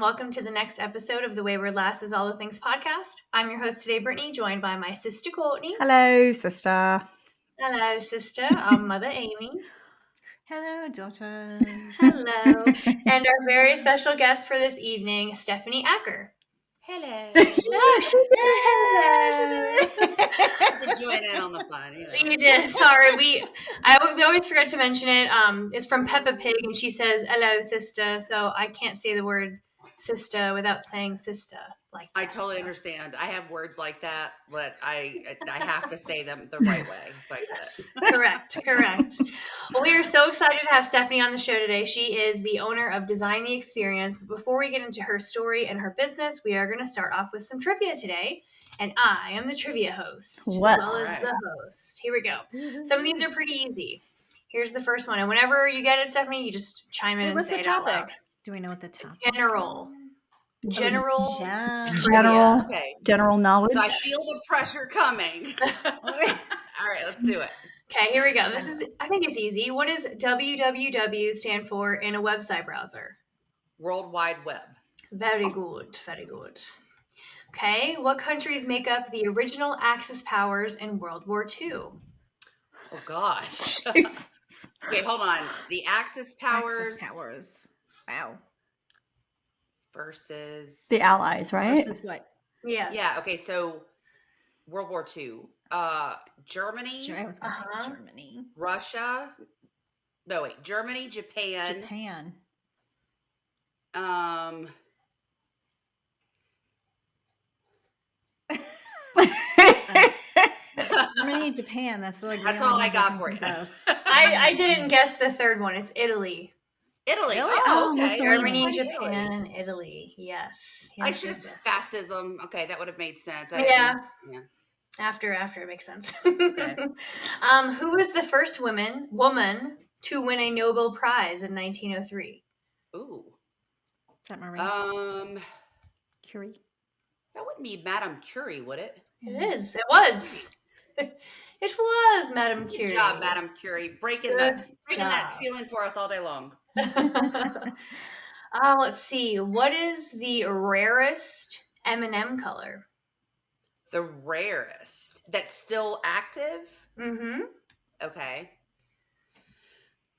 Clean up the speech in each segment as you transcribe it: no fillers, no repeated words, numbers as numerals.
welcome to the next episode of the Wayward Lass is All the Things podcast. I'm your host today, Brittany, joined by my sister Courtney. Hello, sister. Hello, sister. I'm Mother Amy. Hello, daughter. Hello. And our very special guest for this evening, Stephanie Acker. Hello. Oh, she did. Hello. To join in on the fun. You did. Sorry, we always forget to mention it. It's from Peppa Pig, and she says "Hello, sister." So I can't say the word "sister" without saying "sister." Like that. I totally understand. I have words like that, but I have to say them the right way. So I get it. Correct. Well, we are so excited to have Stephanie on the show today. She is the owner of Design the Experience. But before we get into her story and her business, we are going to start off with some trivia today. And I am the trivia host, as well as the host. Here we go. Some of these are pretty easy. Here's the first one. And whenever you get it, Stephanie, you just chime in and say it out loud. Do we know what the topic? General Okay. General knowledge. So I feel the pressure coming. All right, let's do it. Okay, here we go. I think it's easy. What does www stand for in a website browser? World Wide Web. Very good. Very good. Okay, what countries make up the original Axis powers in World War II? Oh, gosh. Okay, hold on. The Axis powers. Wow. Versus the Allies, right? Versus what? Yes. Yeah, okay, so World War II. Germany. I was going to say Germany. Russia. No, wait. Germany, Japan. Germany, Japan. That's all I got for you. I didn't guess the third one. It's Italy. Italy. Really? Oh, okay. Germany, Japan, and Italy. Yes. I should have fascism. Okay, that would have made sense. Yeah. After it makes sense. Okay. Who was the first woman to win a Nobel Prize in 1903? Ooh. Is that Marie? Curie. That wouldn't be Madame Curie, would it? It is. It was. It was Madame Curie. Good job, Madame Curie. Breaking that ceiling for us all day long. Let's see. What is the rarest M&M color? The rarest that's still active? Mm-hmm. Okay.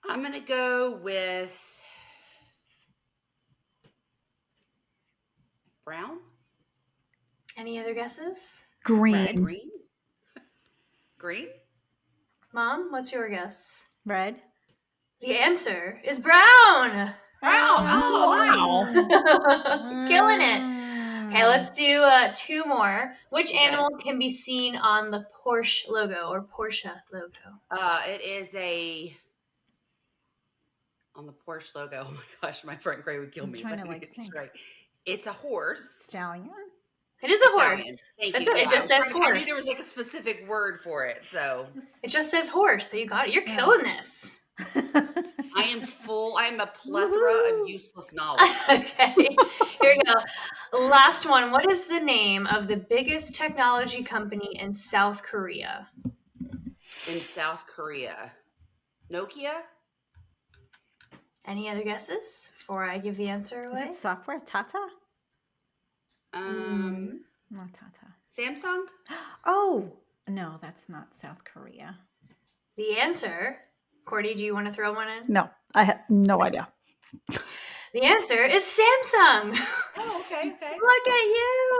I'm going to go with brown. Any other guesses? Green. Green? Mom, what's your guess? Red. The answer is brown. Brown. Oh, wow. Killing it. Okay, let's do two more. Which animal can be seen on the Porsche logo or Porsche logo? It is on the Porsche logo. Oh my gosh, my front gray would kill me. It's right. It's a horse. Stallion. It is a horse. Thank That's you. It just says horse. I knew there was like a specific word for it, so. It just says horse, so you got it. You're killing this. I am a plethora of useless knowledge. Okay, here we go. Last one. What is the name of the biggest technology company in South Korea? In South Korea. Nokia? Any other guesses before I give the answer away? Is it software? Tata? Not Tata. Samsung? Oh, no, that's not South Korea. The answer, Cordy, do you want to throw one in? No, I have no idea. The answer is Samsung. Oh, okay. Look at you.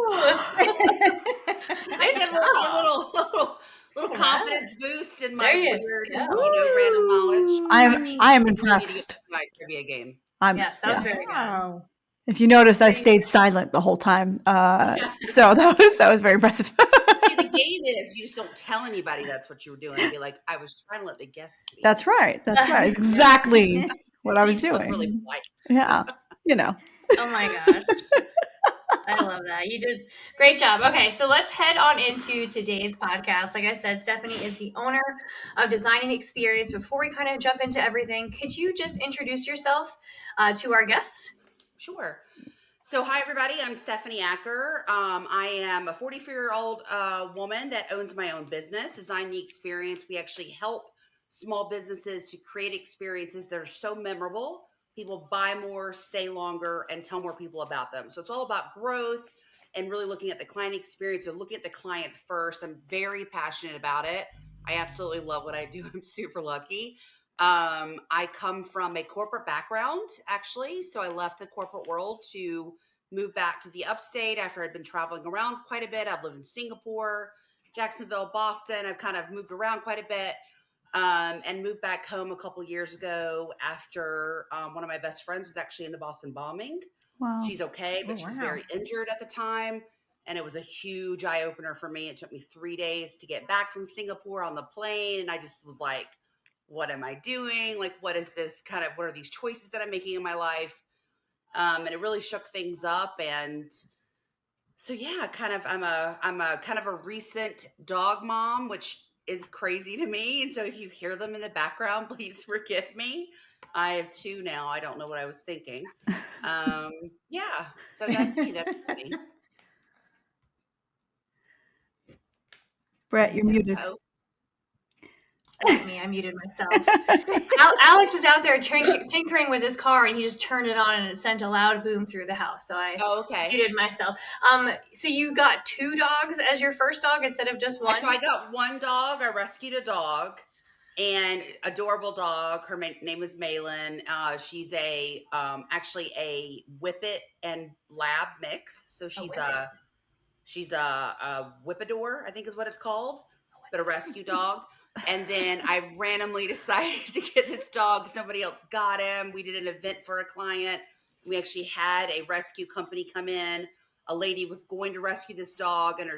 I get a little confidence boost in my weird, random knowledge. I am impressed. My trivia game. Yes, that was very good. If you notice, I stayed silent the whole time. So that was very impressive. See, the game is you just don't tell anybody that's what you were doing. Be like, I was trying to let the guests speak. That's right. It's exactly what I was doing. Really white. Yeah, Oh my gosh. I love that. You did great job. Okay, so let's head on into today's podcast. Like I said, Stephanie is the owner of Designing the Experience. Before we kind of jump into everything, could you just introduce yourself to our guests? Sure. So, hi, everybody. I'm Stephanie Acker. I am a 44-year-old woman that owns my own business, Design the Experience. We actually help small businesses to create experiences that are so memorable people buy more, stay longer, and tell more people about them. So it's all about growth and really looking at the client experience or looking at the client first. I'm very passionate about it. I absolutely love what I do. I'm super lucky. I come from a corporate background, actually. So I left the corporate world to move back to the upstate after I'd been traveling around quite a bit. I've lived in Singapore, Jacksonville, Boston. I've kind of moved around quite a bit. And moved back home a couple years ago after one of my best friends was actually in the Boston bombing. Wow. She's okay, but Oh, she was wow. very injured at the time. And it was a huge eye opener for me. It took me 3 days to get back from Singapore on the plane. And I just was like, what am I doing? Like, what is this kind of, what are these choices that I'm making in my life? And it really shook things up. And so, yeah, I'm a kind of a recent dog mom, which is crazy to me. And so if you hear them in the background, please forgive me. I have 2 now. I don't know what I was thinking. Yeah, so that's me. That's me. Brett, you're muted. Oh, Like me, I muted myself. Alex is out there tinkering with his car, and he just turned it on, and it sent a loud boom through the house. So I okay. muted myself. So you got 2 dogs as your first dog instead of just one? So I got 1 dog. I rescued a dog, and adorable dog. Her name is Malin. She's actually a Whippet and Lab mix. So she's a Whippador, I think is what it's called, but a rescue dog. And then I randomly decided to get this dog. Somebody else got him. We did an event for a client. We actually had a rescue company come in. A lady was going to rescue this dog, and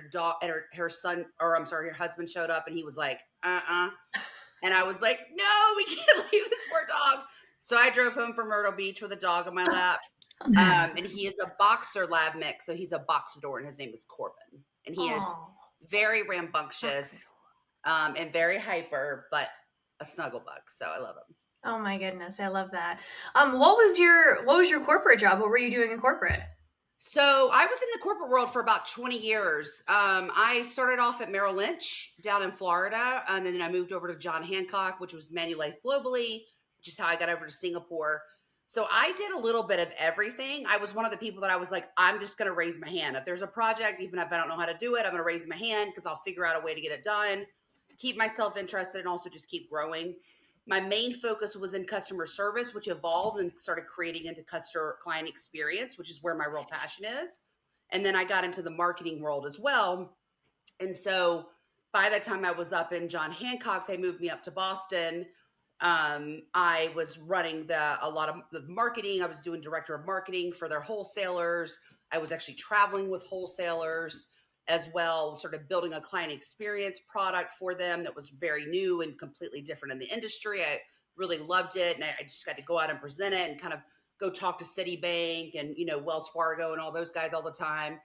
her son, or I'm sorry, her husband showed up, and he was like, And I was like, no, we can't leave this poor dog. So I drove home from Myrtle Beach with a dog on my lap. And he is a boxer lab mix. So he's a boxador, and his name is Corbin. And he is very rambunctious and very hyper, but a snuggle bug. So I love him. Oh my goodness, I love that. What was your corporate job? What were you doing in corporate? So I was in the corporate world for about 20 years. I started off at Merrill Lynch down in Florida, and then I moved over to John Hancock, which was Manulife globally, which is how I got over to Singapore. So I did a little bit of everything. I was one of the people that I was like, I'm just going to raise my hand. If there's a project, even if I don't know how to do it, I'm going to raise my hand because I'll figure out a way to get it done, keep myself interested, and also just keep growing. My main focus was in customer service, which evolved and started creating into customer client experience, which is where my real passion is. And then I got into the marketing world as well. And so by the time I was up in John Hancock, they moved me up to Boston. I was running a lot of the marketing. I was doing director of marketing for their wholesalers. I was actually traveling with wholesalers as well, sort of building a client experience product for them that was very new and completely different in the industry. I really loved it. And I just got to go out and present it and kind of go talk to Citibank and, Wells Fargo and all those guys all the time.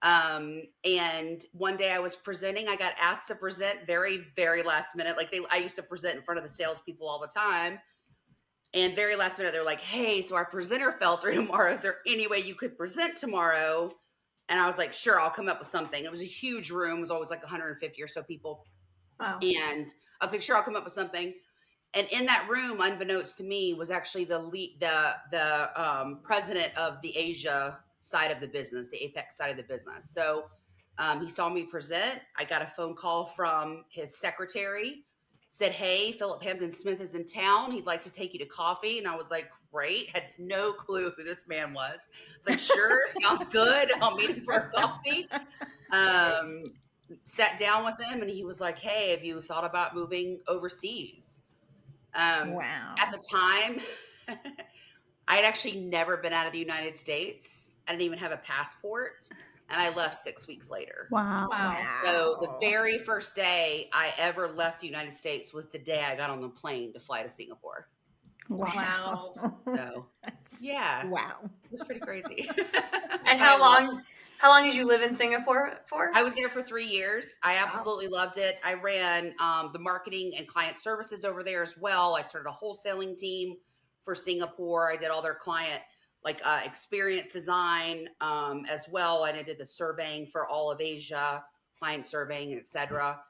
And one day I was presenting, I got asked to present very, very last minute. I used to present in front of the salespeople all the time. And very last minute, they're like, hey, so our presenter fell through tomorrow. Is there any way you could present tomorrow? And I was like, sure, I'll come up with something. It was a huge room. It was always like 150 or so people. Wow. And I was like, sure, I'll come up with something. And in that room, unbeknownst to me, was actually the president of the Asia side of the business, the APEC side of the business. So he saw me present. I got a phone call from his secretary, said, hey, Philip Hampton Smith is in town. He'd like to take you to coffee. And I was like, great. Had no clue who this man was. It's like, sure, sounds good. I'll meet him for a coffee. Sat down with him, and he was like, hey, have you thought about moving overseas? Wow. At the time, I had actually never been out of the United States. I didn't even have a passport, and I left 6 weeks later. Wow. So the very first day I ever left the United States was the day I got on the plane to fly to Singapore. Wow. So, yeah. Wow. It was pretty crazy. And how long did you live in Singapore for? I was there for 3 years. I absolutely loved it. I ran the marketing and client services over there as well. I started a wholesaling team for Singapore. I did all their client experience design as well. And I did the surveying for all of Asia, client surveying, et cetera.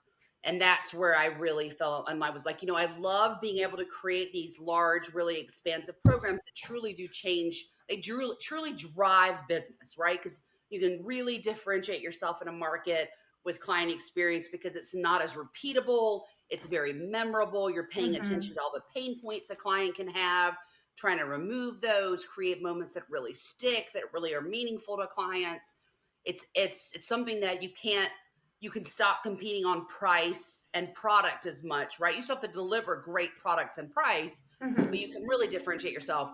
And that's where I really felt, and I was like, I love being able to create these large, really expansive programs that truly do change. They truly drive business, right? Because you can really differentiate yourself in a market with client experience because it's not as repeatable. It's very memorable. You're paying attention to all the pain points a client can have, trying to remove those, create moments that really stick, that really are meaningful to clients. It's something that you can stop competing on price and product as much, right? You still have to deliver great products and price, but you can really differentiate yourself.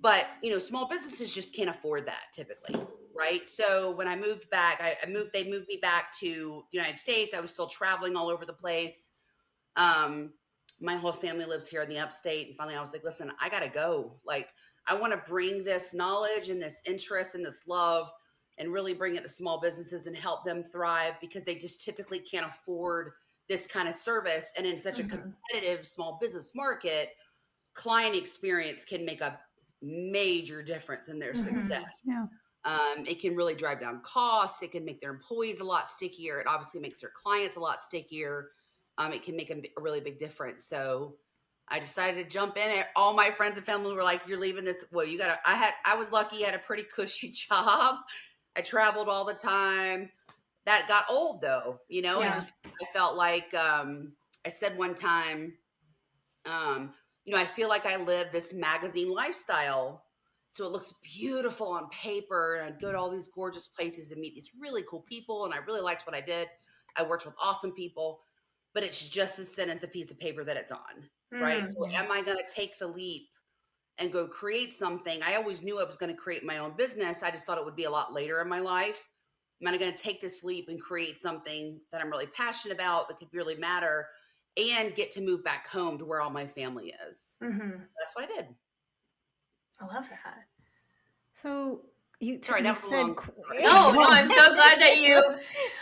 But, small businesses just can't afford that typically, right? So when I moved back, they moved me back to the United States. I was still traveling all over the place. My whole family lives here in the upstate. And finally I was like, listen, I got to go. Like, I want to bring this knowledge and this interest and this love and really bring it to small businesses and help them thrive because they just typically can't afford this kind of service. And in such a competitive small business market, client experience can make a major difference in their success. Yeah. It can really drive down costs. It can make their employees a lot stickier. It obviously makes their clients a lot stickier. It can make a really big difference. So I decided to jump in. All my friends and family were like, you're leaving this. Well, I was lucky. I had a pretty cushy job. I traveled all the time. That got old though, I felt like, I said one time, I feel like I live this magazine lifestyle. So it looks beautiful on paper, and I'd go to all these gorgeous places and meet these really cool people. And I really liked what I did. I worked with awesome people, but it's just as thin as the piece of paper that it's on, right? So am I going to take the leap and go create something? I always knew I was going to create my own business. I just thought it would be a lot later in my life. Am I going to take this leap and create something that I'm really passionate about, that could really matter, and get to move back home to where all my family is? That's what I did. I love that. So Sorry, that was said, long. No, I'm so glad that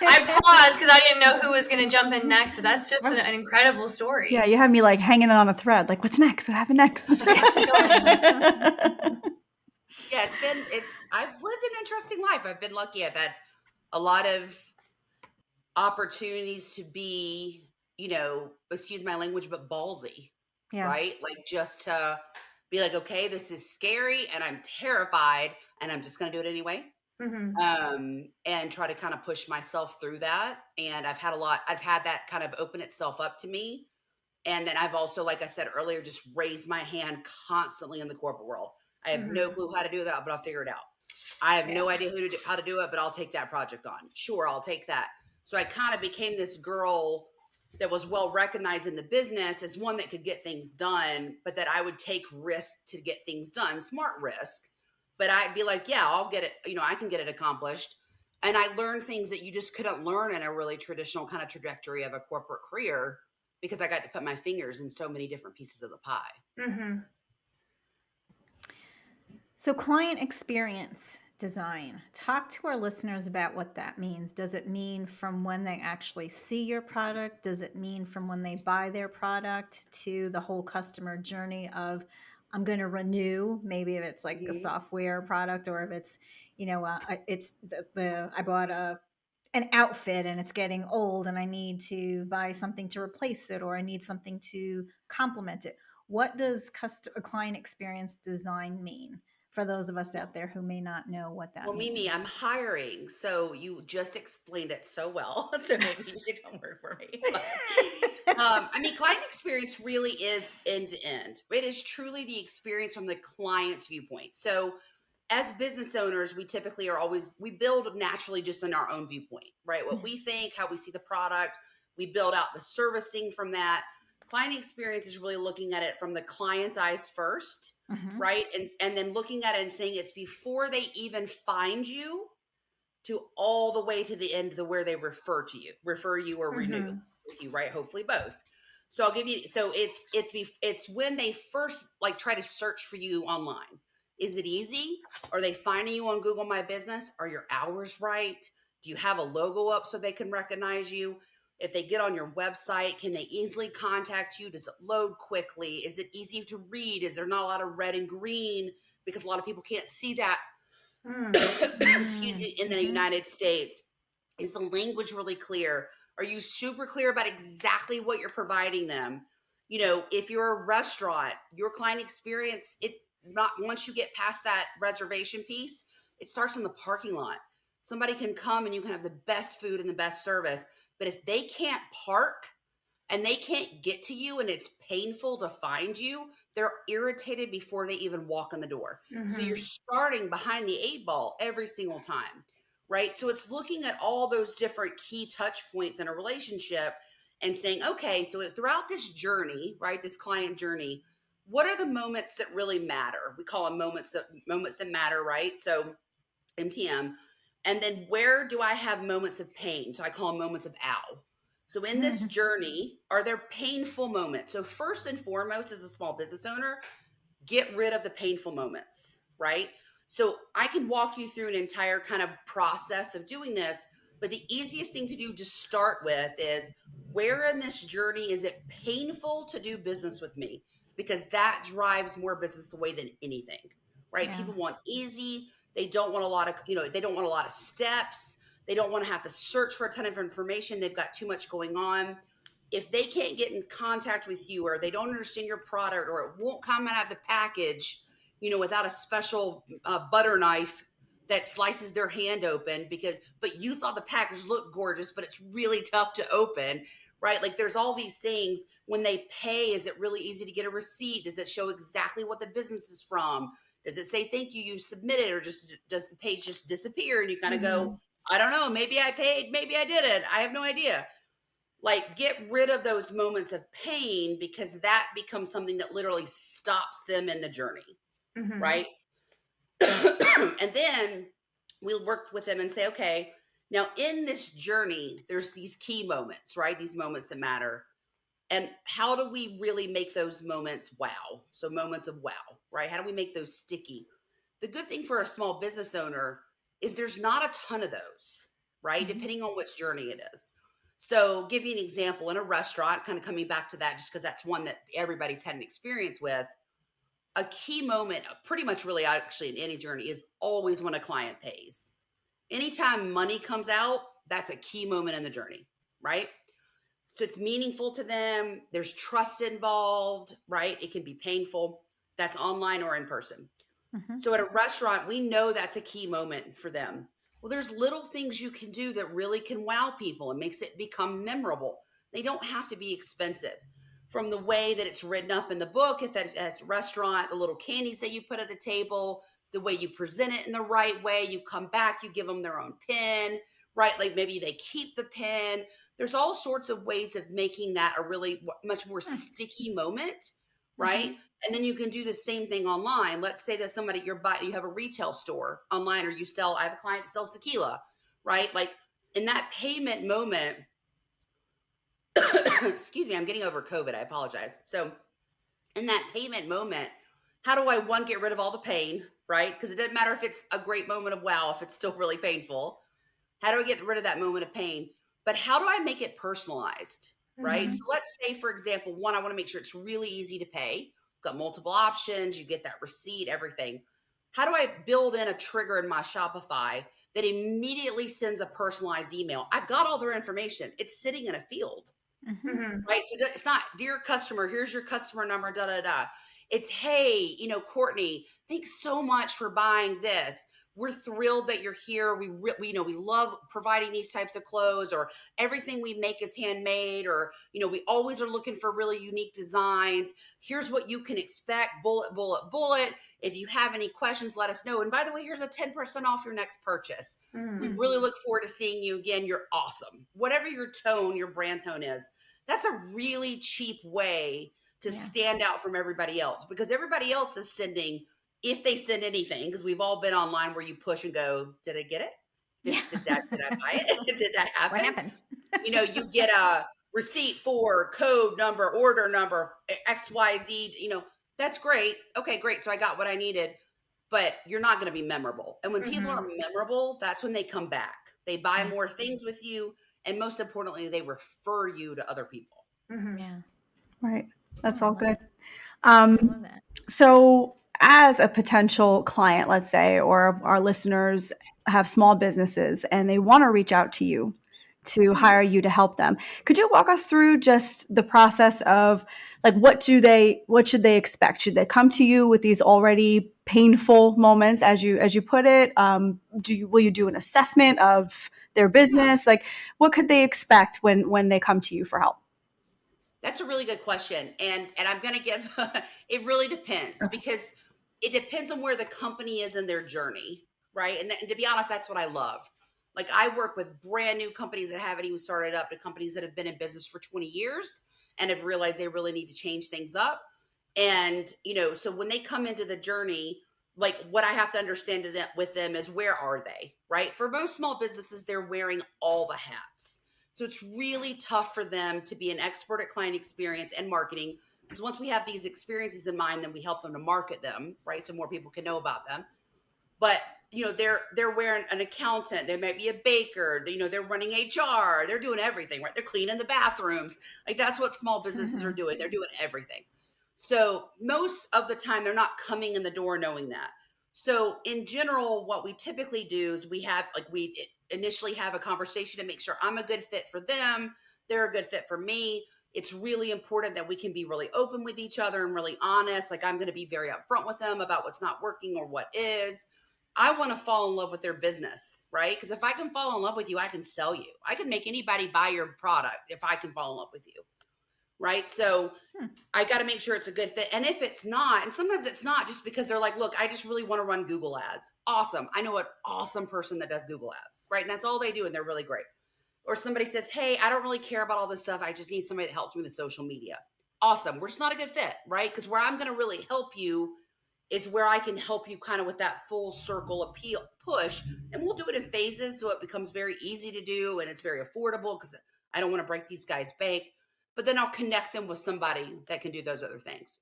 I paused because I didn't know who was going to jump in next, but that's just an incredible story. Yeah, you have me like hanging on a thread. Like, what's next? What happened next? Yeah, I've lived an interesting life. I've been lucky. I've had a lot of opportunities to be, excuse my language, but ballsy, right? Like, just to be like, okay, this is scary and I'm terrified and I'm just going to do it anyway. And try to kind of push myself through that. And I've had that kind of open itself up to me. And then I've also, like I said earlier, just raised my hand constantly in the corporate world. I have no clue how to do that, but I'll figure it out. I have no idea how to do it, but I'll take that project on. Sure, I'll take that. So I kind of became this girl that was well recognized in the business as one that could get things done, but that I would take risks to get things done, smart risk. But I'd be like, yeah, I'll get it. I can get it accomplished. And I learned things that you just couldn't learn in a really traditional kind of trajectory of a corporate career, because I got to put my fingers in so many different pieces of the pie. So client experience design. Talk to our listeners about what that means. Does it mean from when they actually see your product? Does it mean from when they buy their product to the whole customer journey of, I'm going to renew, maybe if it's like a software product, or if it's, it's I bought an outfit and it's getting old and I need to buy something to replace it, or I need something to complement it. What does client experience design mean for those of us out there who may not know what that means? Well, Mimi, I'm hiring, so you just explained it so well. So maybe you should come work for me. Client experience really is end to end. It is truly the experience from the client's viewpoint. So as business owners, we typically we build naturally just in our own viewpoint, right? What we think, how we see the product, we build out the servicing from that. Client experience is really looking at it from the client's eyes first, right? And then looking at it and saying it's before they even find you to all the way to the end to where they refer you or renew with you, right? Hopefully both. So I'll give you, so it's when they first try to search for you online. Is it easy? Are they finding you on Google My Business? Are your hours right? Do you have a logo up so they can recognize you? If they get on your website, can they easily contact you? Does it load quickly? Is it easy to read? Is there not a lot of red and green? Because a lot of people can't see that. Excuse me, in the United States. Is the language really clear? Are you super clear about exactly what you're providing them? If you're a restaurant, your client experience, it not once you get past that reservation piece, it starts in the parking lot. Somebody can come and you can have the best food and the best service, but if they can't park and they can't get to you and it's painful to find you, they're irritated before they even walk in the door. So you're starting behind the 8 ball every single time, right? So it's looking at all those different key touch points in a relationship and saying, okay, so throughout this journey, right, this client journey, what are the moments that really matter? We call them moments that matter, right? So MTM. And then where do I have moments of pain? So I call them moments of ow. So in this journey, are there painful moments? So first and foremost, as a small business owner, get rid of the painful moments, right? So I can walk you through an entire kind of process of doing this, but the easiest thing to do to start with is, where in this journey is it painful to do business with me? Because that drives more business away than anything, right? Yeah. People want easy. They don't want a lot of, they don't want a lot of steps. They don't want to have to search for a ton of information. They've got too much going on. If they can't get in contact with you, or they don't understand your product, or it won't come out of the package, without a special butter knife that slices their hand open but you thought the package looked gorgeous, but it's really tough to open, right? Like there's all these things. When they pay, is it really easy to get a receipt? Does it show exactly what the business is from? Does it say, thank you, you submitted, or just does the page just disappear and you kind of go, I don't know, maybe I paid, maybe I didn't. I have no idea. Like, get rid of those moments of pain, because that becomes something that literally stops them in the journey, right? And then we'll work with them and say, okay, now in this journey, there's these key moments, right? These moments that matter. And how do we really make those moments wow? So moments of wow, right? How do we make those sticky? The good thing for a small business owner is there's not a ton of those, right? Depending on which journey it is. So give you an example in a restaurant, kind of coming back to that, just because that's one that everybody's had an experience with. A key moment, pretty much really actually in any journey, is always when a client pays. Anytime money comes out, that's a key moment in the journey, right? So it's meaningful to them. There's trust involved, right? It can be painful. That's online or in person. So at a restaurant, we know that's a key moment for them. Well, there's little things you can do that really can wow people and makes it become memorable. They don't have to be expensive. From the way that it's written up in the book, if that's a restaurant, the little candies that you put at the table, the way you present it in the right way, you come back, you give them their own pin, right? Like maybe they keep the pin. There's all sorts of ways of making that a really much more sticky moment, right? And then you can do the same thing online. Let's say that you have a retail store online, or I have a client that sells tequila, right? Like in that payment moment, excuse me, I'm getting over COVID. I apologize. So in that payment moment, how do I, one, get rid of all the pain, right? Because it doesn't matter if it's a great moment of wow, if it's still really painful. How do I get rid of that moment of pain? But how do I make it personalized, right? So let's say, for example, one, I want to make sure it's really easy to pay. Got multiple options. You get that receipt, everything. How do I build in a trigger in my Shopify that immediately sends a personalized email? I've got all their information. It's sitting in a field, right? So it's not, dear customer, here's your customer number, da, da, da. It's, hey, Courtney, thanks so much for buying this. We're thrilled that you're here. We love providing these types of clothes, or everything we make is handmade, or, we always are looking for really unique designs. Here's what you can expect, bullet, bullet, bullet. If you have any questions, let us know. And by the way, here's a 10% off your next purchase. We really look forward to seeing you again. You're awesome. Whatever your tone, your brand tone is, that's a really cheap way to stand out from everybody else, because everybody else is sending, if they send anything, because we've all been online where you push and go, did I get it? Did I buy it? Did that happen? What happened? You get a receipt for code number, order number, XYZ, that's great. Okay, great. So I got what I needed, but you're not going to be memorable. And when people are memorable, that's when they come back. They buy more things with you. And most importantly, they refer you to other people. Yeah. Right. That's all good. I love that. So as a potential client, let's say, or our listeners have small businesses and they want to reach out to you to hire you to help them. Could you walk us through just the process of like what should they expect? Should they come to you with these already painful moments, as you put it? Will you do an assessment of their business? Like, what could they expect when they come to you for help? That's a really good question. And I'm going to give, it really depends because it depends on where the company is in their journey, right? And to be honest, that's what I love. Like I work with brand new companies that haven't even started up to companies that have been in business for 20 years and have realized they really need to change things up. And, so when they come into the journey, like what I have to understand with them is where are they, right? For most small businesses, they're wearing all the hats. So it's really tough for them to be an expert at client experience and marketing. Because once we have these experiences in mind, then we help them to market them, right? So more people can know about them. But they're wearing an accountant, they might be a baker, they're running HR, they're doing everything, right? They're cleaning the bathrooms. Like that's what small businesses are doing. They're doing everything. So most of the time they're not coming in the door knowing that. So in general, what we typically do is we initially have a conversation to make sure I'm a good fit for them. They're a good fit for me. It's really important that we can be really open with each other and really honest. Like I'm going to be very upfront with them about what's not working or what is. I want to fall in love with their business, right? Because if I can fall in love with you, I can sell you. I can make anybody buy your product if I can fall in love with you, right? So I got to make sure it's a good fit. And if it's not, and sometimes it's not just because they're like, look, I just really want to run Google ads. Awesome. I know an awesome person that does Google ads, right? And that's all they do. And they're really great. Or somebody says, hey, I don't really care about all this stuff. I just need somebody that helps me with social media. Awesome. We're just not a good fit, right? Because where I'm going to really help you is where I can help you kind of with that full circle appeal push. And we'll do it in phases so it becomes very easy to do and it's very affordable because I don't want to break these guys' bank. But then I'll connect them with somebody that can do those other things.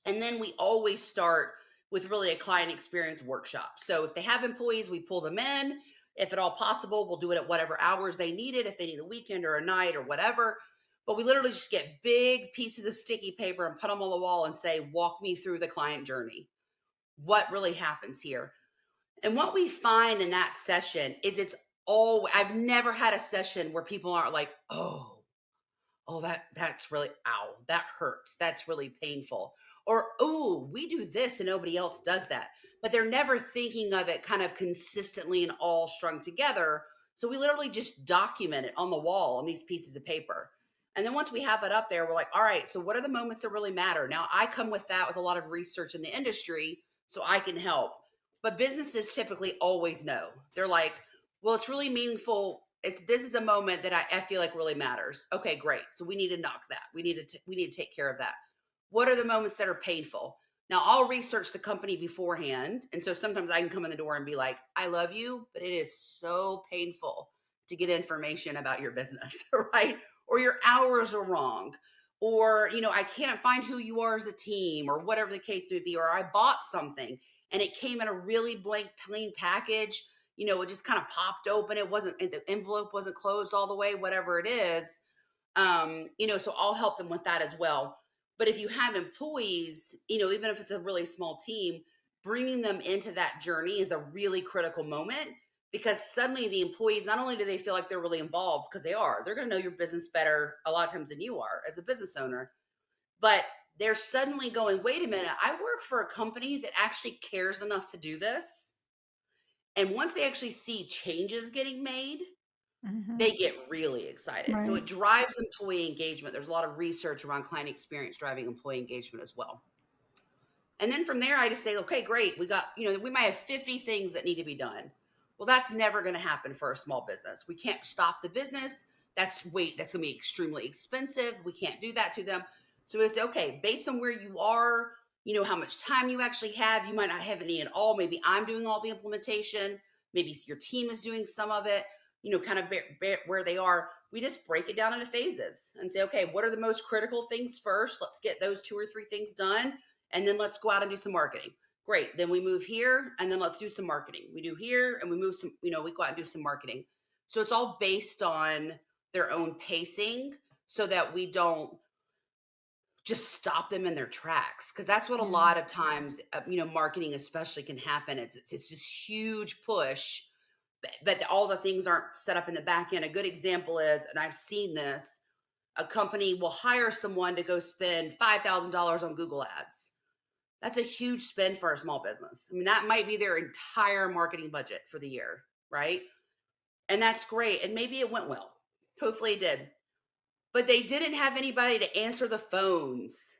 And then we always start with really a client experience workshop. So if they have employees, we pull them in. If at all possible, we'll do it at whatever hours they need it, if they need a weekend or a night or whatever. But we literally just get big pieces of sticky paper and put them on the wall and say, walk me through the client journey. What really happens here? And what we find in that session is I've never had a session where people aren't like, oh, that's really, ow, that hurts. That's really painful. Or, oh, we do this and nobody else does that. But they're never thinking of it kind of consistently and all strung together. So we literally just document it on the wall on these pieces of paper. And then once we have it up there, we're like, all right, so what are the moments that really matter? Now, I come with that with a lot of research in the industry so I can help. But businesses typically always know. They're like, well, it's really meaningful. This is a moment that I feel like really matters. Okay, great. So we need to knock that. We need to take care of that. What are the moments that are painful? Now I'll research the company beforehand. And so sometimes I can come in the door and be like, I love you, but it is so painful to get information about your business, right? Or your hours are wrong. Or, I can't find who you are as a team or whatever the case may be. Or I bought something and it came in a really blank, plain package. It just kind of popped open. The envelope wasn't closed all the way, whatever it is. So I'll help them with that as well. But if you have employees, even if it's a really small team, bringing them into that journey is a really critical moment because suddenly the employees, not only do they feel like they're really involved because they're going to know your business better a lot of times than you are as a business owner, but they're suddenly going, wait a minute, I work for a company that actually cares enough to do this. And once they actually see changes getting made, they get really excited. So Right. it drives employee engagement. There's a lot of research around client experience driving employee engagement as well. And then from there, I just say, okay, great. We might have 50 things that need to be done. Well, that's never going to happen for a small business. We can't stop the business. That's going to be extremely expensive. We can't do that to them. So we say, okay, based on where you are, how much time you actually have, you might not have any at all. Maybe I'm doing all the implementation. Maybe your team is doing some of it, kind of where they are. We just break it down into phases and say, okay, what are the most critical things first? Let's get those 2 or 3 things done. And then let's go out and do some marketing. Great. Then we move here and then let's do some marketing. We do here and we move we go out and do some marketing. So it's all based on their own pacing so that we don't just stop them in their tracks. Cause that's what a lot of times, marketing especially can happen. It's this huge push, but all the things aren't set up in the back end. A good example is, and I've seen this, a company will hire someone to go spend $5,000 on Google ads. That's a huge spend for a small business. I mean, that might be their entire marketing budget for the year, right? And that's great. And maybe it went well. Hopefully it did. But they didn't have anybody to answer the phones,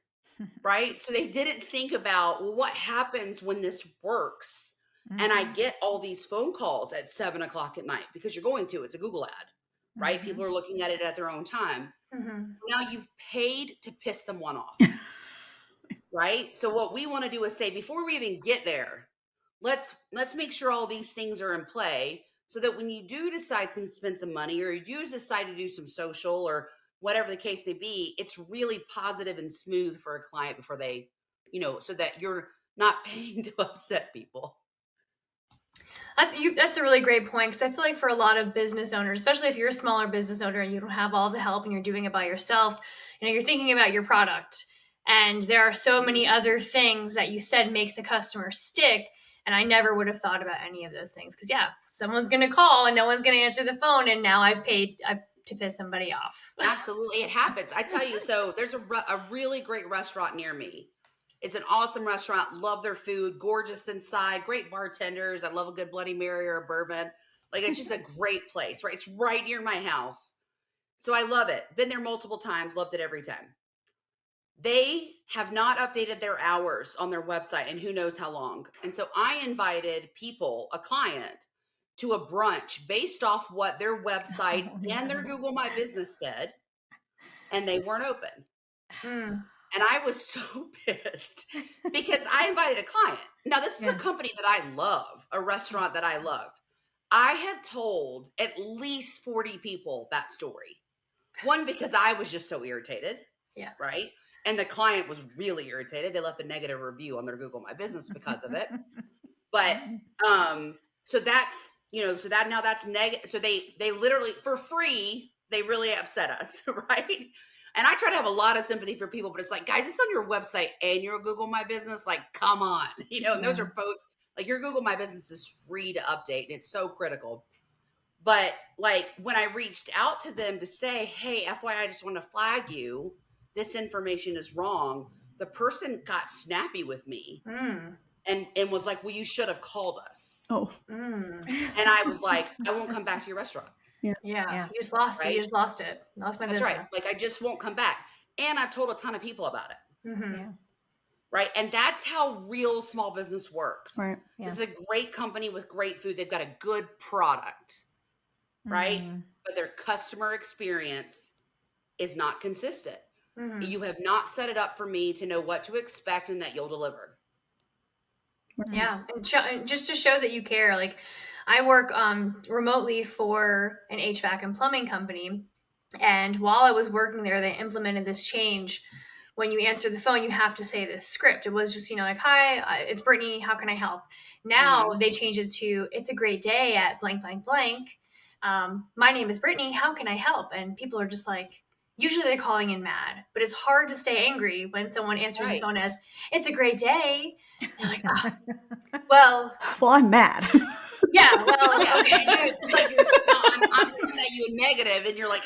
right? So they didn't think about, well, what happens when this works? And I get all these phone calls at 7 o'clock at night because you're going to, it's a Google ad, right? People are looking at it at their own time. Now you've paid to piss someone off, right? So what we want to do is say, before we even get there, let's make sure all these things are in play so that when you do decide to spend some money, or you do decide to do some social or whatever the case may be, it's really positive and smooth for a client before they, so that you're not paying to upset people. That's a really great point, because I feel like for a lot of business owners, especially if you're a smaller business owner and you don't have all the help and you're doing it by yourself, you're thinking about your product, and there are so many other things that you said makes a customer stick. And I never would have thought about any of those things, because someone's going to call and no one's going to answer the phone, and now I've paid to piss somebody off. Absolutely, it happens. I tell you, so there's a really great restaurant near me. It's an awesome restaurant. Love their food. Gorgeous inside. Great bartenders. I love a good Bloody Mary or a bourbon. Like, it's just a great place, right? It's right near my house. So I love it. Been there multiple times. Loved it every time. They have not updated their hours on their website in who knows how long. And so I invited a client, to a brunch based off what their website and their Google My Business said, and they weren't open. And I was so pissed because I invited a client. Now, this is a company that I love, a restaurant that I love. I have told at least 40 people that story. One, because I was just so irritated. Yeah. Right. And the client was really irritated. They left a negative review on their Google My Business because of it. But so that's, now that's negative. So they literally, for free, they really upset us. Right. And I try to have a lot of sympathy for people, but it's like, guys, it's on your website and your Google My Business. Like, come on, and those are both, like, your Google My Business is free to update, and it's so critical. But like, when I reached out to them to say, hey, FYI, I just want to flag you, this information is wrong, the person got snappy with me and was like, well, you should have called us. And I was like, I won't come back to your restaurant. Yeah. You just lost it. You just lost it. Lost my business. That's right. Like, I just won't come back. And I've told a ton of people about it. Right. And that's how real small business works. Right. This is a great company with great food. They've got a good product. Right. But their customer experience is not consistent. You have not set it up for me to know what to expect and that you'll deliver. Yeah. And just to show that you care, like, I work remotely for an HVAC and plumbing company. And while I was working there, they implemented this change. When you answer the phone, you have to say this script. It was just, like, hi, it's Brittany. How can I help? Now they changed it to, it's a great day at blank, blank, blank. My name is Brittany. How can I help? And people are just like, usually they're calling in mad, but it's hard to stay angry when someone answers the phone as, it's a great day. They're like, well, I'm mad. Yeah, well, okay. It's like I'm looking at you negative, and you're like,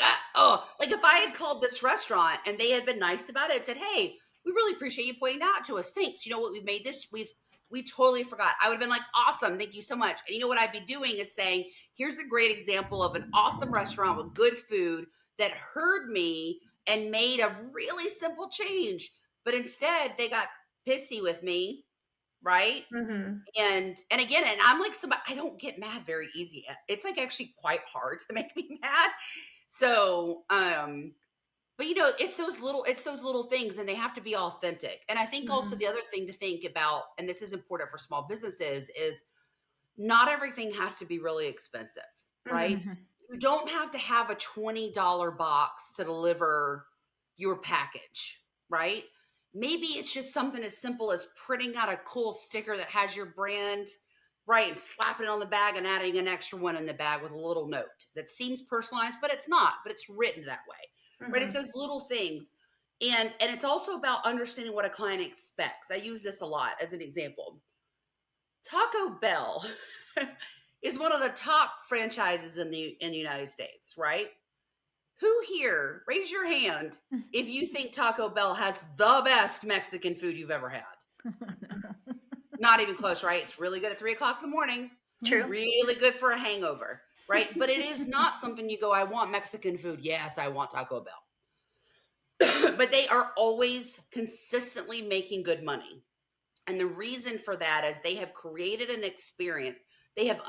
like, if I had called this restaurant and they had been nice about it and said, hey, we really appreciate you pointing that out to us. Thanks. You know what? We made this. We totally forgot. I would have been like, awesome. Thank you so much. And you know what I'd be doing is saying, here's a great example of an awesome restaurant with good food that heard me and made a really simple change. But instead, they got pissy with me. Right. And again, and I'm like, somebody, I don't get mad very easy. It's like actually quite hard to make me mad. So, but it's those little things, and they have to be authentic. And I think also the other thing to think about, and this is important for small businesses, is not everything has to be really expensive, right? You don't have to have a $20 box to deliver your package, right? Maybe it's just something as simple as printing out a cool sticker that has your brand, right, and slapping it on the bag and adding an extra one in the bag with a little note that seems personalized, but it's not, but it's written that way, right? It's those little things. And it's also about understanding what a client expects. I use this a lot as an example. Taco Bell is one of the top franchises in the United States, right? Who here, raise your hand if you think Taco Bell has the best Mexican food you've ever had. Not even close, right? It's really good at 3:00 in the morning. True. Really good for a hangover, right? But it is not something you go, I want Mexican food. Yes, I want Taco Bell. But they are always consistently making good money. And the reason for that is they have created an experience. They have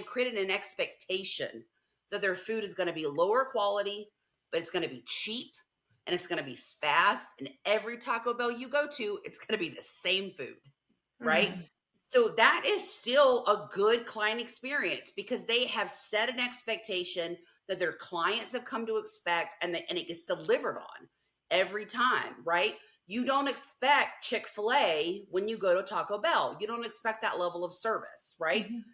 created an expectation that their food is going to be lower quality, but it's going to be cheap and it's going to be fast. And every Taco Bell you go to, it's going to be the same food, right? Mhm. So that is still a good client experience because they have set an expectation that their clients have come to expect, and it gets delivered on every time, right? You don't expect Chick-fil-A when you go to Taco Bell. You don't expect that level of service, right? Mhm.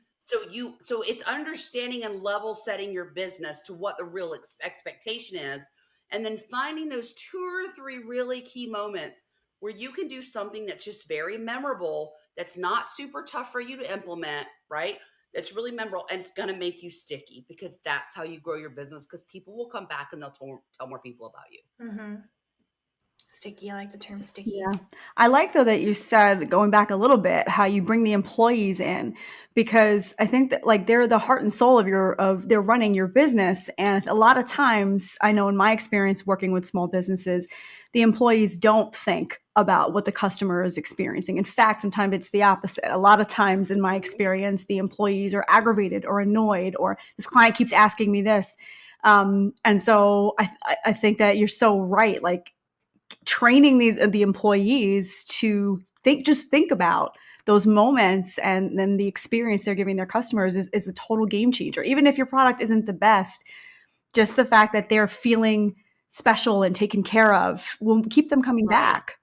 So it's understanding and level setting your business to what the real expectation is, and then finding those 2 or 3 really key moments where you can do something that's just very memorable, that's not super tough for you to implement, right? That's really memorable, and it's going to make you sticky, because that's how you grow your business, because people will come back and they'll tell more people about you. Mhm. Sticky. I like the term sticky. Yeah. I like though that you said, going back a little bit, how you bring the employees in, because I think that like they're the heart and soul of they're running your business. And a lot of times, I know in my experience working with small businesses, the employees don't think about what the customer is experiencing. In fact, sometimes it's the opposite. A lot of times in my experience, the employees are aggravated or annoyed, or this client keeps asking me this. And so I think that you're so right. Like, training the employees to think about those moments, and then the experience they're giving their customers is a total game changer. Even if your product isn't the best, just the fact that they're feeling special and taken care of will keep them coming Right. back.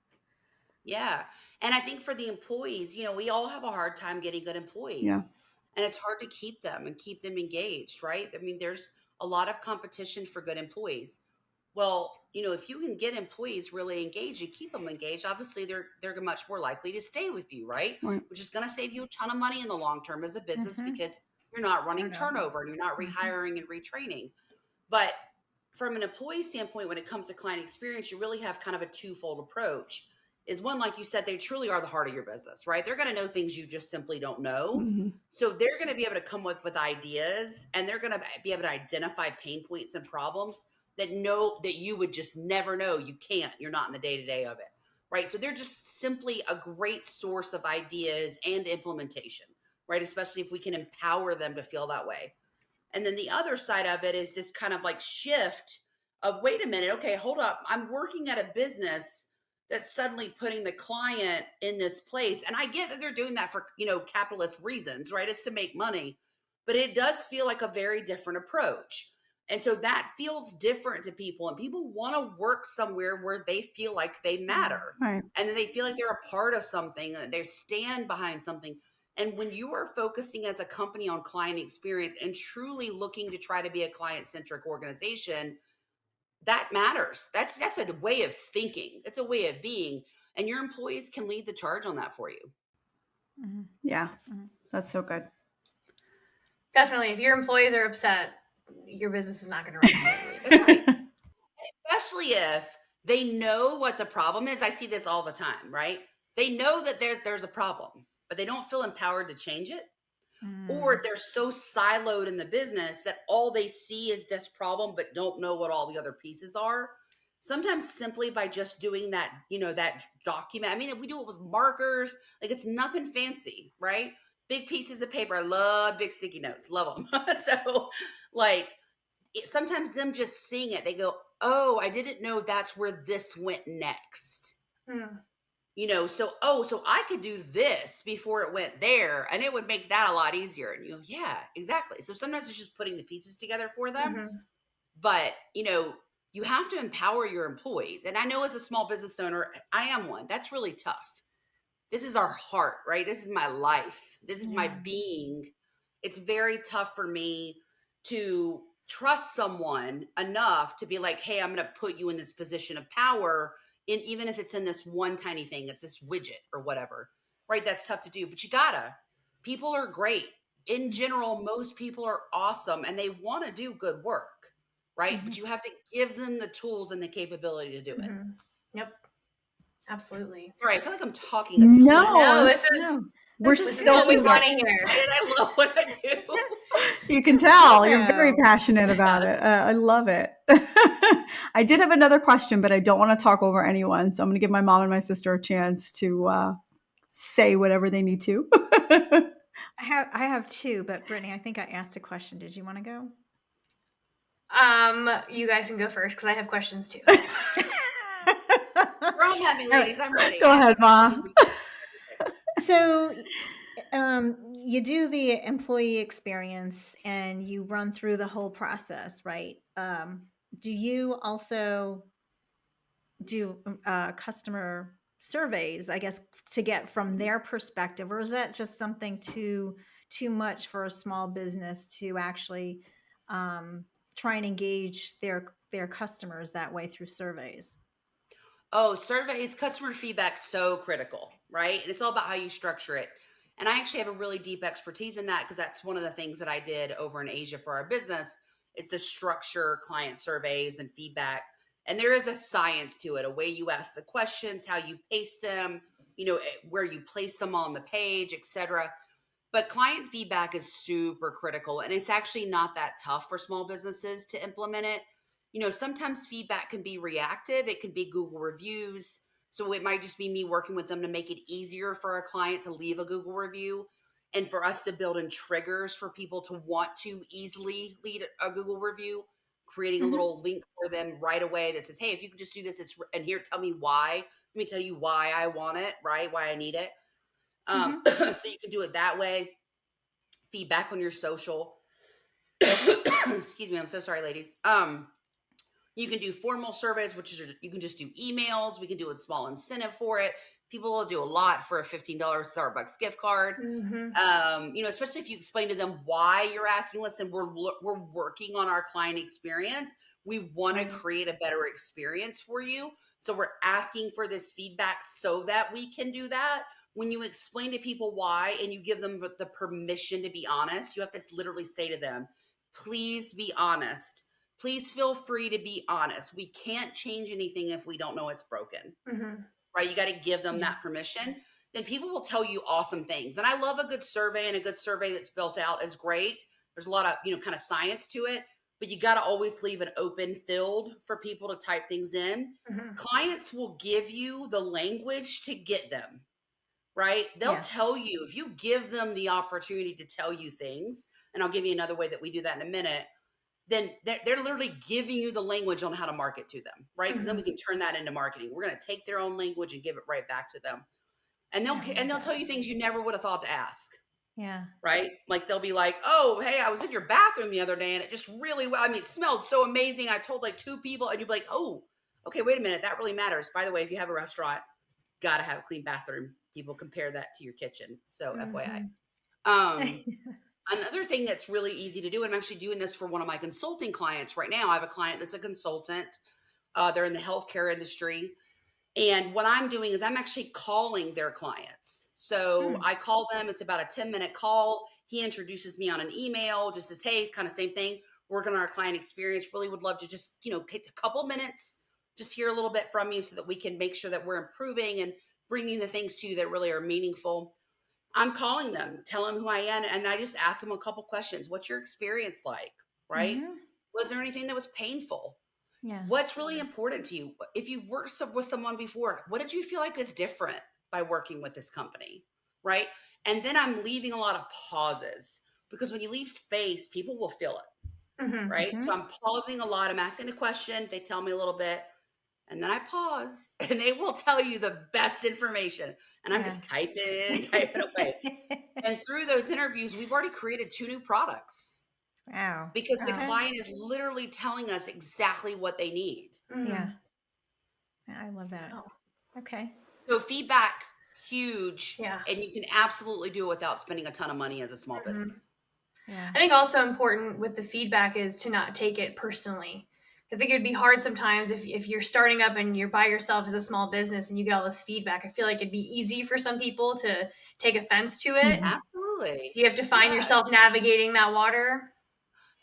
Yeah. And I think for the employees, we all have a hard time getting good Yeah. employees. And it's hard to keep them and keep them engaged, right? I mean, there's a lot of competition for good employees. Well, if you can get employees really engaged and keep them engaged, obviously they're much more likely to stay with you, right? Right. Which is going to save you a ton of money in the long term as a business, Mhm. because you're not running Turnover. turnover and you're not Mhm. rehiring and retraining. But from an employee standpoint, when it comes to client experience, you really have kind of a twofold approach. Is one, like you said, they truly are the heart of your business, right? They're going to know things you just simply don't know. Mhm. So they're going to be able to come with ideas, and they're going to be able to identify pain points and problems that you would just never know. You can't. You're not in the day-to-day of it, right? So they're just simply a great source of ideas and implementation, right? Especially if we can empower them to feel that way. And then the other side of it is this kind of like shift of, wait a minute, okay, hold up. I'm working at a business that's suddenly putting the client in this place. And I get that they're doing that for, capitalist reasons, right? It's to make money. But it does feel like a very different approach. And so that feels different to people. And people want to work somewhere where they feel like they matter. Right. And then they feel like they're a part of something, and they stand behind something. And when you are focusing as a company on client experience and truly looking to try to be a client-centric organization, that matters. That's a way of thinking. It's a way of being. And your employees can lead the charge on that for you. Mhm. Yeah. Mhm. That's so good. Definitely. If your employees are upset, your business is not going to run smoothly. That's right. Especially if they know what the problem is. I see this all the time, right? They know that there's a problem, but they don't feel empowered to change it. Or they're so siloed in the business that all they see is this problem, but don't know what all the other pieces are. Sometimes simply by just doing that, that document. I mean, we do it with markers, like it's nothing fancy, right? Big pieces of paper. I love big sticky notes, love them. So, like, sometimes them just seeing it, they go, oh, I didn't know that's where this went next. Hmm. So I could do this before it went there, and it would make that a lot easier. And yeah, exactly. So sometimes it's just putting the pieces together for them. Mhm. But, you have to empower your employees. And I know as a small business owner, I am one. That's really tough. This is our heart, right? This is my life. This is my Yeah. being. It's very tough for me to trust someone enough to be like, hey, I'm going to put you in this position of power. Even if it's in this one tiny thing, it's this widget or whatever, right? That's tough to do, but you gotta. People are great. in general, most people are awesome and they want to do good work, right? Mhm. But you have to give them the tools and the capability to do it. Mhm. Yep. Absolutely. Sorry, I feel like I'm talking a ton. No, No, this is no, we're This is this is what we soaking want it. to hear. And I love what I do. You can tell you're very Ditto. passionate about it. I love it. I did have another question, but I don't want to talk over anyone, so I'm going to give my mom and my sister a chance to say whatever they need to. I have two, but Brittany, I think I asked a question. Did you want to go? You guys can go first because I have questions too. Throw them at me, All right. ladies. I'm ready. Go I have ahead, some Ma. amazing research and everything. So, you do the employee experience and you run through the whole process, right? Do you also do customer surveys, I guess, to get from their perspective, or is that just something too much for a small business to actually try and engage their customers that way through surveys? Oh, surveys, customer feedback, so critical, right? And it's all about how you structure it. And I actually have a really deep expertise in that because that's one of the things that I did over in Asia for our business is to structure client surveys and feedback. And there is a science to it, a way you ask the questions, how you paste them, where you place them on the page, etc. But client feedback is super critical and it's actually not that tough for small businesses to implement it. Sometimes feedback can be reactive, it can be Google reviews. So it might just be me working with them to make it easier for a client to leave a Google review and for us to build in triggers for people to want to easily lead a Google review, creating a Mm-hmm. little link for them right away that says, hey, if you could just do this, and here, tell me why. Let me tell you why I want it, right? Why I need it. Mm-hmm. So you can do it that way. Feedback on your social. Excuse me, I'm so sorry, ladies. You can do formal surveys, which is you can just do emails. We can do a small incentive for it. People will do a lot for a $15 Starbucks gift card. Especially if you explain to them why you're asking. Listen, we're working on our client experience. We want to create a better experience for you. So we're asking for this feedback so that we can do that. When you explain to people why and you give them the permission to be honest, you have to literally say to them, please be honest. Please feel free to be honest. We can't change anything if we don't know it's broken, right? You got to give them that permission. Then people will tell you awesome things. And I love a good survey, and a good survey that's built out is great. There's a lot of, kind of science to it, but you got to always leave an open field for people to type things in. Clients will give you the language to get them, right? They'll Yeah. tell you if you give them the opportunity to tell you things. And I'll give you another way that we do that in a minute. Then they're literally giving you the language on how to market to them, right? Because then we can turn that into marketing. We're going to take their own language and give it right back to them. And they'll tell you things you never would have thought to ask, Yeah. right? Like they'll be like, oh, hey, I was in your bathroom the other day and it just really, it smelled so amazing. I told like 2 people and you'd be like, oh, okay, wait a minute. That really matters. By the way, if you have a restaurant, got to have a clean bathroom. People compare that to your kitchen. So FYI. Another thing that's really easy to do, and I'm actually doing this for one of my consulting clients right now. I have a client that's a consultant. They're in the healthcare industry. And what I'm doing is I'm actually calling their clients. So I call them. It's about a 10-minute call. He introduces me on an email, just says, hey, kind of same thing, working on our client experience. Really would love to just, take a couple minutes, just hear a little bit from you so that we can make sure that we're improving and bringing the things to you that really are meaningful. I'm calling them, tell them who I am, and I just ask them a couple questions. What's your experience like, right? Was there anything that was painful? Yeah. What's really important to you? If you've worked with someone before, what did you feel like is different by working with this company, right? And then I'm leaving a lot of pauses because when you leave space, people will feel it, right? So I'm pausing a lot. I'm asking a question. They tell me a little bit. And then I pause and they will tell you the best information. And I'm just typing away. And through those interviews, we've already created 2 new products. Wow. Because the client is literally telling us exactly what they need. Yeah. I love that. Okay. So feedback, huge. Yeah. And you can absolutely do it without spending a ton of money as a small business. Yeah. I think also important with the feedback is to not take it personally. I think it'd be hard sometimes if you're starting up and you're by yourself as a small business and you get all this feedback. I feel like it'd be easy for some people to take offense to it. Mhm. Absolutely. Do you have to find Yeah. yourself navigating that water?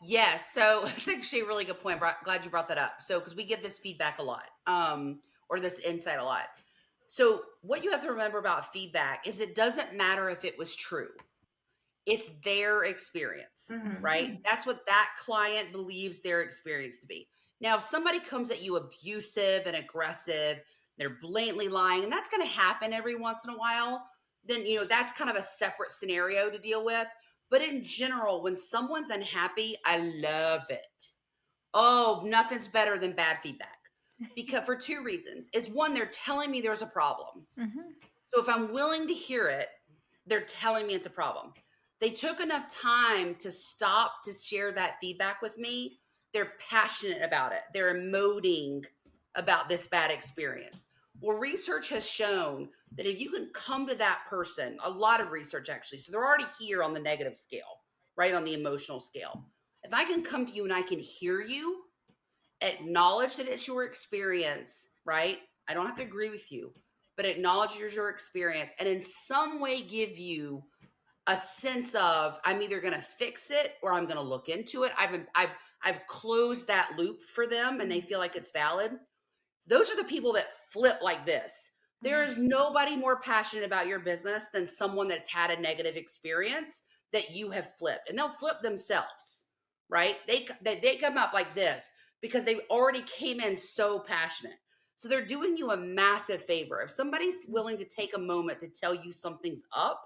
Yes. So it's actually a really good point. Glad you brought that up. So, because we give this feedback a lot, or this insight a lot. So, what you have to remember about feedback is it doesn't matter if it was true. It's their experience, Mm-hmm. right? That's what that client believes their experience to be. Now, if somebody comes at you abusive and aggressive, they're blatantly lying, and that's going to happen every once in a while, then, that's kind of a separate scenario to deal with. But in general, when someone's unhappy, I love it. Oh, nothing's better than bad feedback. Because for two reasons. Is one, they're telling me there's a problem. Mm-hmm. So if I'm willing to hear it, they're telling me it's a problem. They took enough time to stop to share that feedback with me. They're passionate about it. They're emoting about this bad experience. Well, research has shown that if you can come to that person, a lot of research actually, so they're already here on the negative scale, right? On the emotional scale. If I can come to you and I can hear you, acknowledge that it's your experience, right? I don't have to agree with you, but acknowledge it's your experience and in some way give you a sense of I'm either going to fix it or I'm going to look into it. I've closed that loop for them and they feel like it's valid. Those are the people that flip like this. There is nobody more passionate about your business than someone that's had a negative experience that you have flipped, and they'll flip themselves, right? They come up like this because they already came in so passionate. So they're doing you a massive favor. If somebody's willing to take a moment to tell you something's up,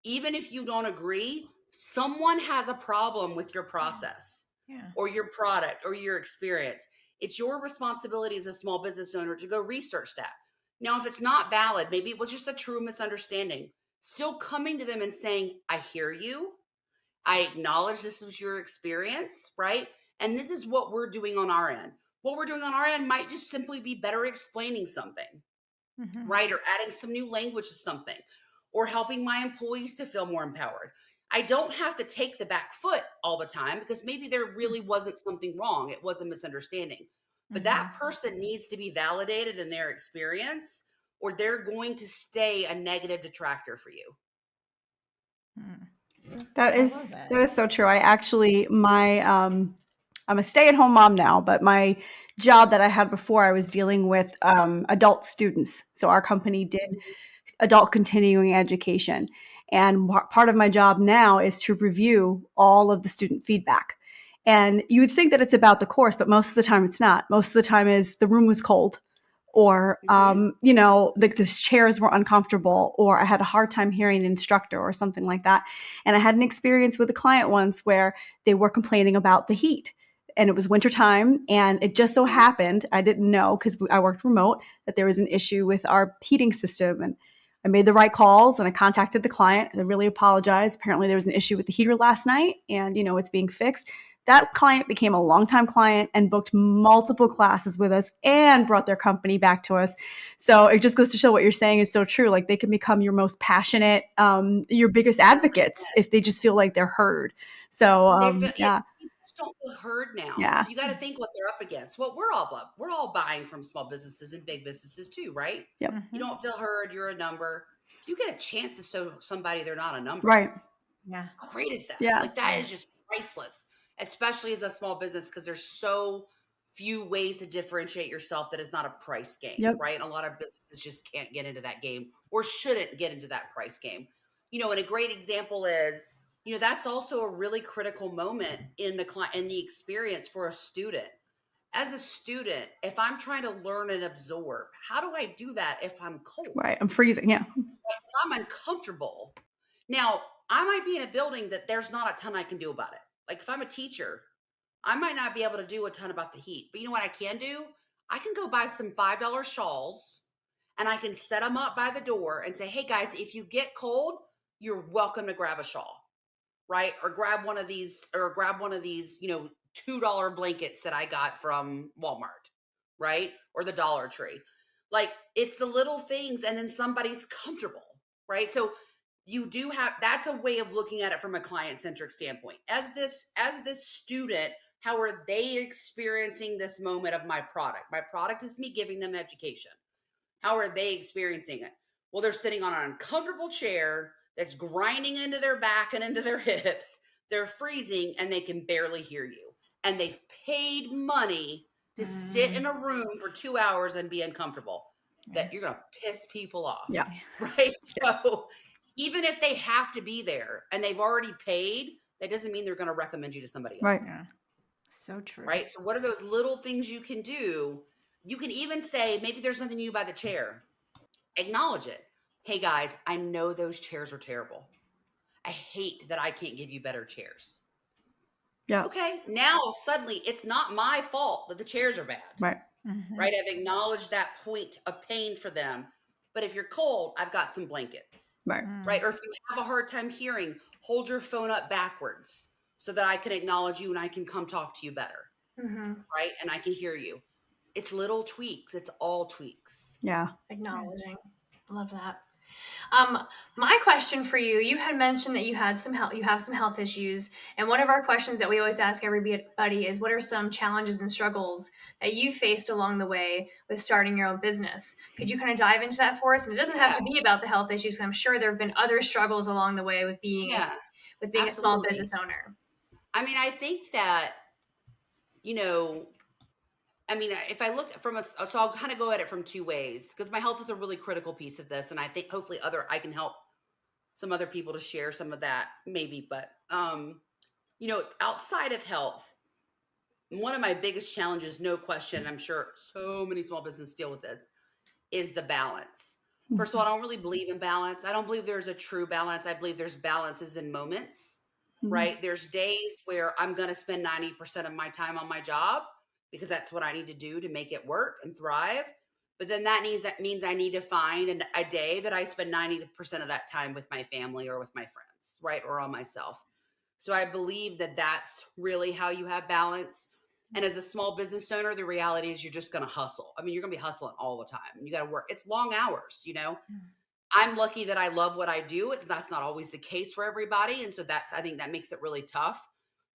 even if you don't agree, someone has a problem with your process Yeah. or your product or your experience. It's your responsibility as a small business owner to go research that. Now, if it's not valid, maybe it was just a true misunderstanding, still coming to them and saying, I hear you. I acknowledge this was your experience, right? And this is what we're doing on our end. What we're doing on our end might just simply be better explaining something, Mm-hmm. right? Or adding some new language to something, or helping my employees to feel more empowered. I don't have to take the back foot all the time because maybe there really wasn't something wrong. It was a misunderstanding. But that person needs to be validated in their experience, or they're going to stay a negative detractor for you. That I love is that. that is so true. I actually I'm a stay-at-home mom now, but my job that I had before, I was dealing with adult students. So our company did adult continuing education, and part of my job now is to review all of the student feedback. And you would think that it's about the course, but most of the time it's not. Most of the time is the room was cold, or the chairs were uncomfortable, or I had a hard time hearing the instructor or something like that. And I had an experience with a client once where they were complaining about the heat, and it was wintertime, and it just so happened, I didn't know because I worked remote, that there was an issue with our heating system. And I made the right calls and I contacted the client. I really apologized. Apparently there was an issue with the heater last night, and it's being fixed. That client became a longtime client and booked multiple classes with us and brought their company back to us. So it just goes to show what you're saying is so true. Like, they can become your most passionate, your biggest advocates if they just feel like they're heard. So People just don't feel heard now. yeah, So you got to think what they're up against. Well, we're all buying from small businesses and big businesses too, right? yep, You don't feel heard. You're a number. If you get a chance to show somebody they're not a number, right, Yeah. how great is that? yeah, Like, that is just priceless, especially as a small business, because there's so few ways to differentiate yourself that it's not a price game, yep, right? And a lot of businesses just can't get into that game or shouldn't get into that price game. And a great example is, that's also a really critical moment in the experience for a student. As a student, if I'm trying to learn and absorb, how do I do that if I'm cold? right. I'm freezing. Yeah, I'm uncomfortable. Now, I might be in a building that there's not a ton I can do about it. Like, if I'm a teacher, I might not be able to do a ton about the heat. But you know what I can do? I can go buy some $5 shawls and I can set them up by the door and say, hey guys, if you get cold, you're welcome to grab a shawl, right? Or grab one of these, $2 blankets that I got from Walmart, right? Or the Dollar Tree. Like, it's the little things, and then somebody's comfortable, right? So you do have, that's a way of looking at it from a client-centric standpoint. As this student How are they experiencing this moment of my product? My product is me giving them education. How are they experiencing it? Well, they're sitting on an uncomfortable chair that's grinding into their back and into their hips. They're freezing and they can barely hear you. And they've paid money to sit in a room for 2 hours and be uncomfortable. That you're going to piss people off. Yeah. Right? So even if they have to be there and they've already paid, that doesn't mean they're going to recommend you to somebody else. Right. Yeah. So true. Right? So what are those little things you can do? You can even say, maybe there's something new by the chair. Acknowledge it. Hey guys, I know those chairs are terrible. I hate that I can't give you better chairs. Yeah. Okay, now suddenly it's not my fault that the chairs are bad. Right. Right? I've acknowledged that point of pain for them. But if you're cold, I've got some blankets. Right. Right? Or if you have a hard time hearing, hold your phone up backwards so that I can acknowledge you and I can come talk to you better. Right? And I can hear you. It's little tweaks. It's all tweaks. Yeah. Acknowledging. Love that. My question for you, you had mentioned that you have some health issues. And one of our questions that we always ask everybody is, what are some challenges and struggles that you faced along the way with starting your own business? Could you kind of dive into that for us? And it doesn't have to be about the health issues. I'm sure there have been other struggles along the way with being a small business owner. I mean, I think that, if I look so I'll kind of go at it from two ways, because my health is a really critical piece of this. And I think hopefully I can help some other people to share some of that maybe. But, outside of health, one of my biggest challenges, no question, I'm sure so many small businesses deal with this, is the balance. First of all, I don't really believe in balance. I don't believe there's a true balance. I believe there's balances in moments, right? There's days where I'm going to spend 90% of my time on my job because that's what I need to do to make it work and thrive. But then that means I need to find a day that I spend 90% of that time with my family or with my friends, right? Or on myself. So I believe that that's really how you have balance. And as a small business owner, the reality is you're just going to hustle. I mean, you're going to be hustling all the time. You got to work. It's long hours, I'm lucky that I love what I do. That's not always the case for everybody. And so I think that makes it really tough.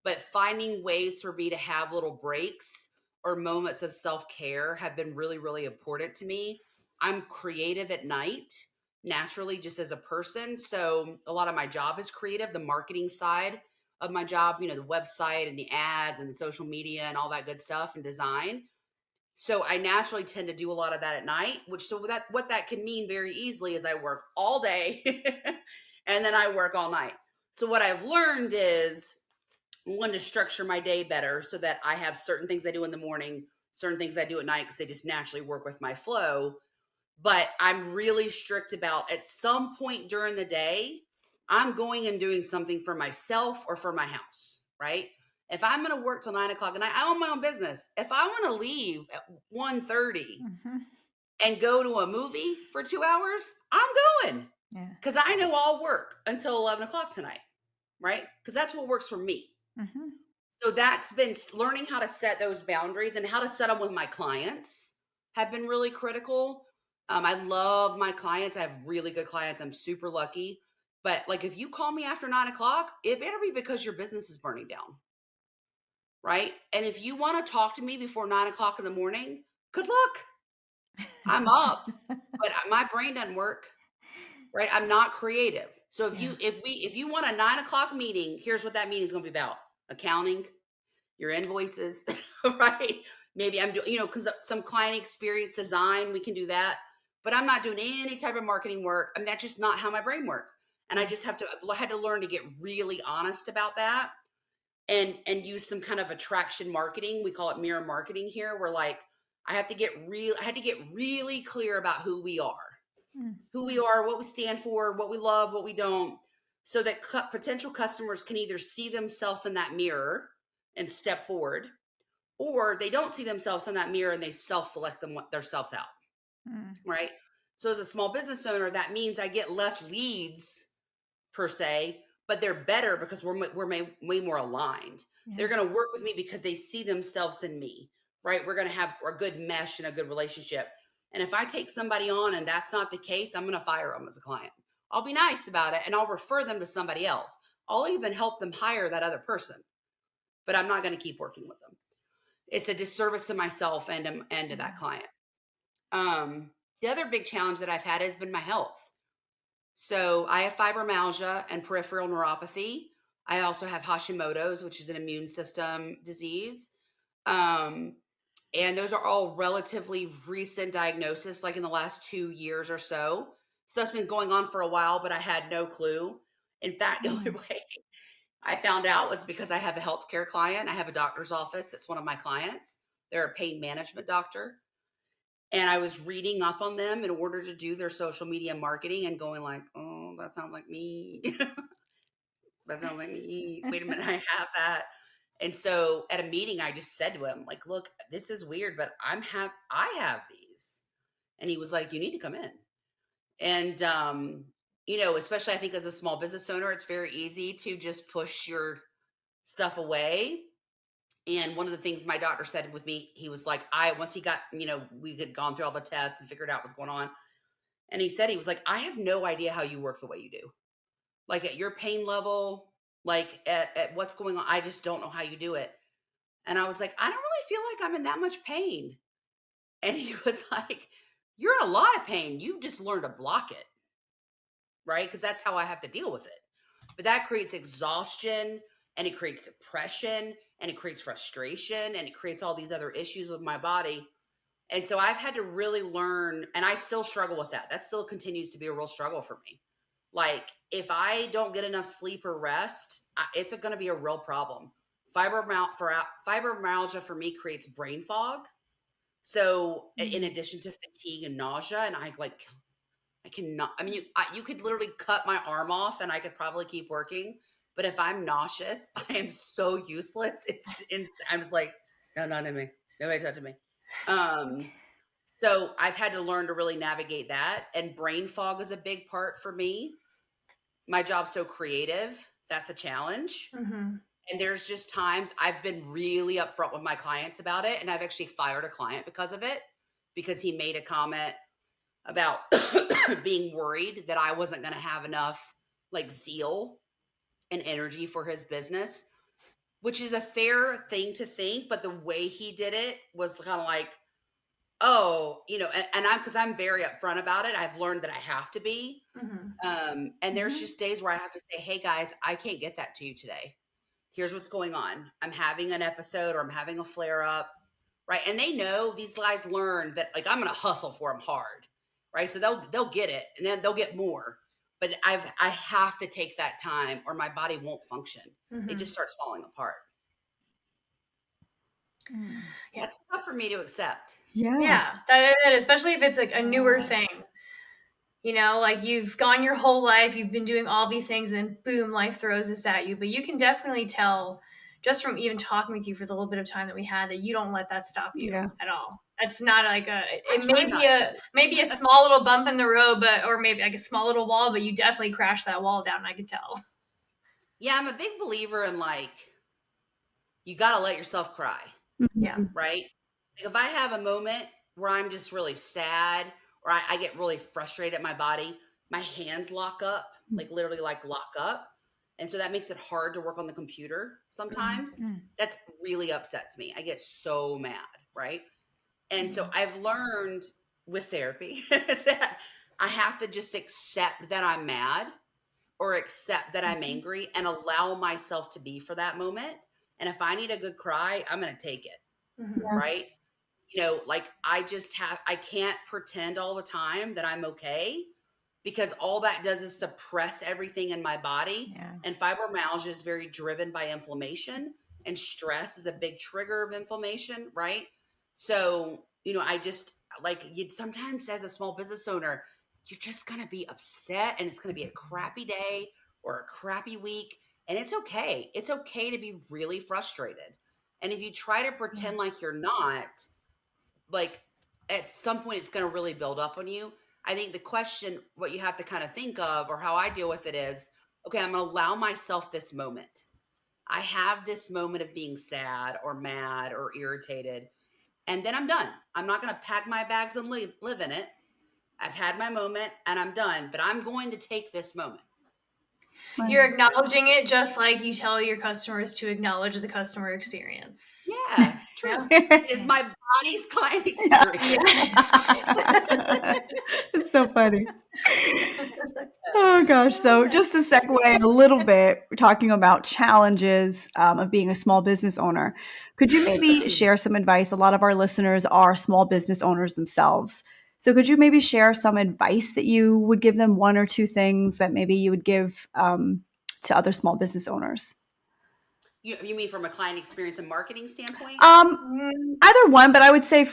But finding ways for me to have little breaks or moments of self-care have been really, really important to me. I'm creative at night, naturally, just as a person. So a lot of my job is creative, the marketing side of my job, the website and the ads and the social media and all that good stuff and design. So I naturally tend to do a lot of that at night, what that can mean very easily is I work all day and then I work all night. So what I've learned is one, to structure my day better so that I have certain things I do in the morning, certain things I do at night, because they just naturally work with my flow. But I'm really strict about, at some point during the day, I'm going and doing something for myself or for my house, right? If I'm going to work till 9 o'clock, and I own my own business, if I want to leave at 1:30 and go to a movie for 2 hours, I'm going. Because I know I'll work until 11 o'clock tonight, right? Because that's what works for me. So that's been learning how to set those boundaries and how to set them with my clients have been really critical. I love my clients. I have really good clients. I'm super lucky. But if you call me after 9 o'clock, it better be because your business is burning down. Right? And if you want to talk to me before 9 o'clock in the morning, good luck. I'm up, but my brain doesn't work. Right? I'm not creative. So if you want a 9 o'clock meeting, here's what that meeting is going to be about: accounting, your invoices, right? Maybe I'm doing, because some client experience design, we can do that. But I'm not doing any type of marketing work. I mean, that's just not how my brain works. And I've had to learn to get really honest about that and use some kind of attraction marketing. We call it mirror marketing here, where I had to get really clear about who we are, what we stand for, what we love, what we don't, so that potential customers can either see themselves in that mirror and step forward, or they don't see themselves in that mirror and they self-select themselves out. Right? So as a small business owner, that means I get less leads per se, but they're better because we're way more aligned. They're going to work with me because they see themselves in me, right? We're going to have a good mesh and a good relationship. And if I take somebody on and that's not the case, I'm going to fire them as a client. I'll be nice about it and I'll refer them to somebody else. I'll even help them hire that other person. but I'm not going to keep working with them. It's a disservice to myself and to that client. The other big challenge that I've had has been my health. So I have fibromyalgia and peripheral neuropathy. I also have Hashimoto's, which is an immune system disease. And those are all relatively recent diagnoses, like in the last 2 years or so. So it's been going on for a while, but I had no clue. In fact, the only way I found out was because I have a healthcare client. I have a doctor's office that's one of my clients. They're a pain management doctor. And I was reading up on them in order to do their social media marketing and going like, oh, that sounds like me. That sounds like me. Wait a minute, I have that. And so at a meeting, I just said to him, like, look, this is weird, but I have these. And he was like, you need to come in. And, especially I think as a small business owner, it's very easy to just push your stuff away. And one of the things my doctor said with me, he was like, once he got, we had gone through all the tests and figured out what's going on. And he said, he was like, I have no idea how you work the way you do. Like at your pain level, like at what's going on. I just don't know how you do it. And I was like, I don't really feel like I'm in that much pain. And he was like, you're in a lot of pain. You just learn to block it. Right? Because that's how I have to deal with it. But that creates exhaustion and it creates depression and it creates frustration and it creates all these other issues with my body. And so I've had to really learn, and I still struggle with that. That still continues to be a real struggle for me. Like if I don't get enough sleep or rest, it's going to be a real problem. Fibromyalgia for me creates brain fog. So in addition to fatigue and nausea, and I cannot, you could literally cut my arm off and I could probably keep working. But if I'm nauseous, I am so useless. I'm just like, no, not in me. Nobody touching me. So I've had to learn to really navigate that. And brain fog is a big part for me. My job's so creative. That's a challenge. Mm-hmm. And there's just times I've been really upfront with my clients about it. And I've actually fired a client because of it, because he made a comment about being worried that I wasn't going to have enough like zeal and energy for his business, which is a fair thing to think. But the way he did it was kind of like, oh, because I'm very upfront about it. I've learned that I have to be. Mm-hmm. And there's just days where I have to say, hey guys, I can't get that to you today. Here's what's going on. I'm having an episode or I'm having a flare up. Right. And they know, these guys learn that like, I'm going to hustle for them hard. Right. So they'll get it and then they'll get more. But I have to take that time or my body won't function. Mm-hmm. It just starts falling apart. Yeah. That's tough for me to accept. Yeah, especially if it's like a newer thing. Like you've gone your whole life, you've been doing all these things, and then boom, life throws this at you. But you can definitely tell just from even talking with you for the little bit of time that we had that you don't let that stop you at all. It's not like it may be a small little bump in the road, or maybe like a small little wall, but you definitely crashed that wall down. I can tell. Yeah, I'm a big believer in like, you got to let yourself cry. Yeah. Right. Like if I have a moment where I'm just really sad or I get really frustrated at my body, my hands lock up, like literally like lock up. And so that makes it hard to work on the computer sometimes. That's really upsets me. I get so mad. Right. And so I've learned with therapy that I have to just accept that I'm mad or accept that I'm angry and allow myself to be for that moment. And if I need a good cry, I'm going to take it. Right. Like I can't pretend all the time that I'm okay, because all that does is suppress everything in my body. Yeah. And fibromyalgia is very driven by inflammation, and stress is a big trigger of inflammation. Right. So, I just sometimes as a small business owner, you're just going to be upset and it's going to be a crappy day or a crappy week. And it's okay. It's okay to be really frustrated. And if you try to pretend like you're not, like at some point it's going to really build up on you. I think the question, what you have to kind of think of, or how I deal with it is, okay, I'm going to allow myself this moment. I have this moment of being sad or mad or irritated, and then I'm done. I'm not going to pack my bags and live in it. I've had my moment and I'm done, but I'm going to take this moment. You're acknowledging it just like you tell your customers to acknowledge the customer experience. Yeah, true. Yeah. It is my body's client Yes. experience. It's so funny. Oh gosh. So just to segue a little bit, we're talking about challenges of being a small business owner. Could you maybe share some advice? A lot of our listeners are small business owners themselves. So could you maybe share some advice that you would give them, one or two things that maybe you would give to other small business owners? You mean from a client experience and marketing standpoint? Either one, but I would say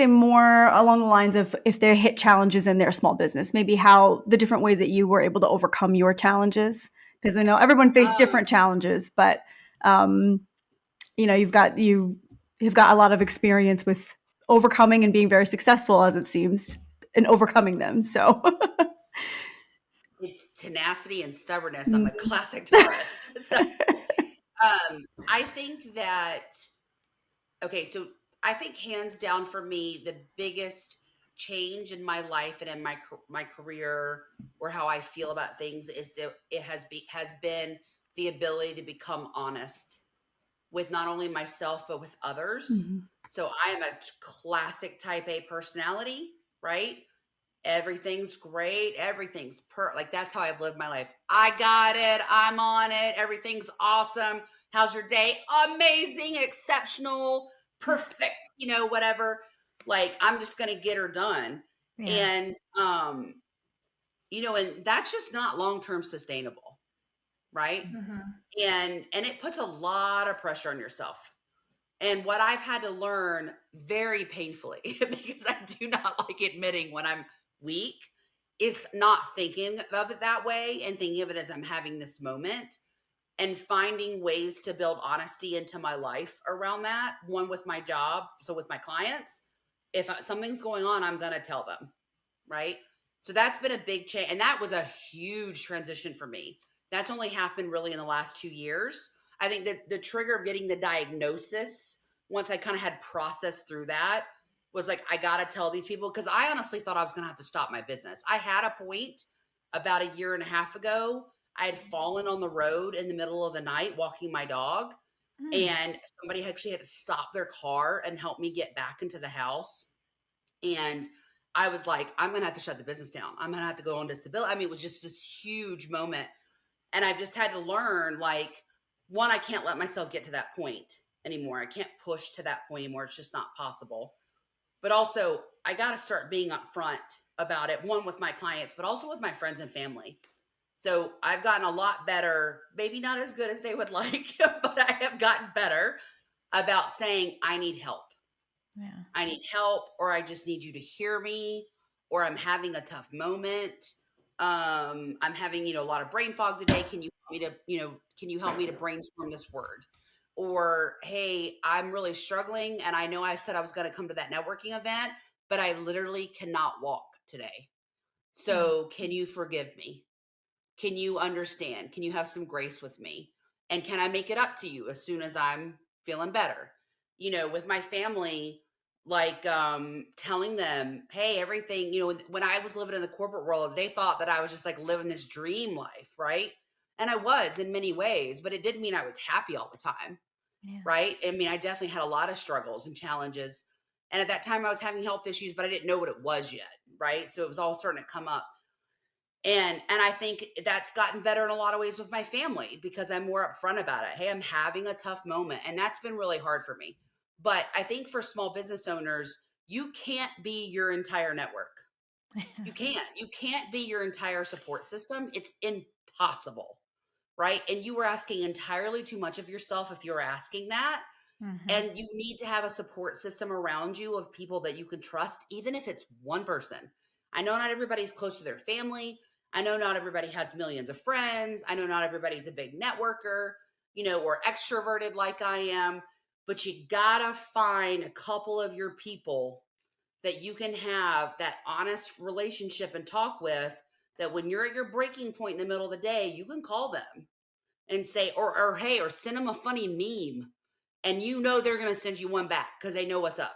more along the lines of if they hit challenges in their small business, maybe how the different ways that you were able to overcome your challenges. Because I know everyone faced different challenges, but you've got a lot of experience with overcoming and being very successful, as it seems, in overcoming them. So It's tenacity and stubbornness. I'm a classic Taurus. So I think that, okay, so I think hands down for me, the biggest change in my life and in my career or how I feel about things is that it has been the ability to become honest with not only myself but with others. Mhm. So I am a classic type A personality, right? Everything's great. Everything's like that's how I've lived my life. I got it. I'm on it. Everything's awesome. How's your day? Amazing, exceptional, perfect, whatever. Like I'm just going to get her done. Yeah. And and that's just not long-term sustainable, right? Mhm. And it puts a lot of pressure on yourself. And what I've had to learn very painfully, because I do not like admitting when I'm weak, is not thinking of it that way and thinking of it as I'm having this moment and finding ways to build honesty into my life around that. One, with my job, so with my clients, if something's going on, I'm going to tell them, right? So that's been a big change. And that was a huge transition for me. That's only happened really in the last 2 years. I think that the trigger of getting the diagnosis, once I kind of had processed through that, was like, I got to tell these people, because I honestly thought I was going to have to stop my business. I had a point about a year and a half ago. I had fallen on the road in the middle of the night walking my dog, and somebody actually had to stop their car and help me get back into the house. And I was like, I'm going to have to shut the business down. I'm going to have to go on disability. I mean, it was just this huge moment. And I've just had to learn, like, one, I can't let myself get to that point anymore. I can't push to that point anymore. It's just not possible. But also, I got to start being upfront about it, one, with my clients, but also with my friends and family. So I've gotten a lot better, maybe not as good as they would like, but I have gotten better about saying, I need help. Yeah. I need help, or I just need you to hear me, or I'm having a tough moment. I'm having, a lot of brain fog today. Can you help me to, can you help me to brainstorm this word? Or, hey, I'm really struggling. And I know I said I was going to come to that networking event, but I literally cannot walk today. So can you forgive me? Can you understand? Can you have some grace with me? And can I make it up to you as soon as I'm feeling better? With my family, like telling them, hey, everything, when I was living in the corporate world, they thought that I was just like living this dream life, right? And I was in many ways, but it didn't mean I was happy all the time, Yeah. right? I mean, I definitely had a lot of struggles and challenges. And at that time I was having health issues, but I didn't know what it was yet, right? So it was all starting to come up. And I think that's gotten better in a lot of ways with my family because I'm more upfront about it. Hey, I'm having a tough moment. And that's been really hard for me. But I think for small business owners, you can't be your entire network. You can't. You can't be your entire support system. It's impossible, right? And you were asking entirely too much of yourself if you're asking that. And you need to have a support system around you of people that you can trust, even if it's one person. I know not everybody's close to their family. I know not everybody has millions of friends. I know not everybody's a big networker, or extroverted like I am. But you gotta find a couple of your people that you can have that honest relationship and talk with, that when you're at your breaking point in the middle of the day, you can call them and say, or hey, or send them a funny meme. And they're going to send you one back because they know what's up.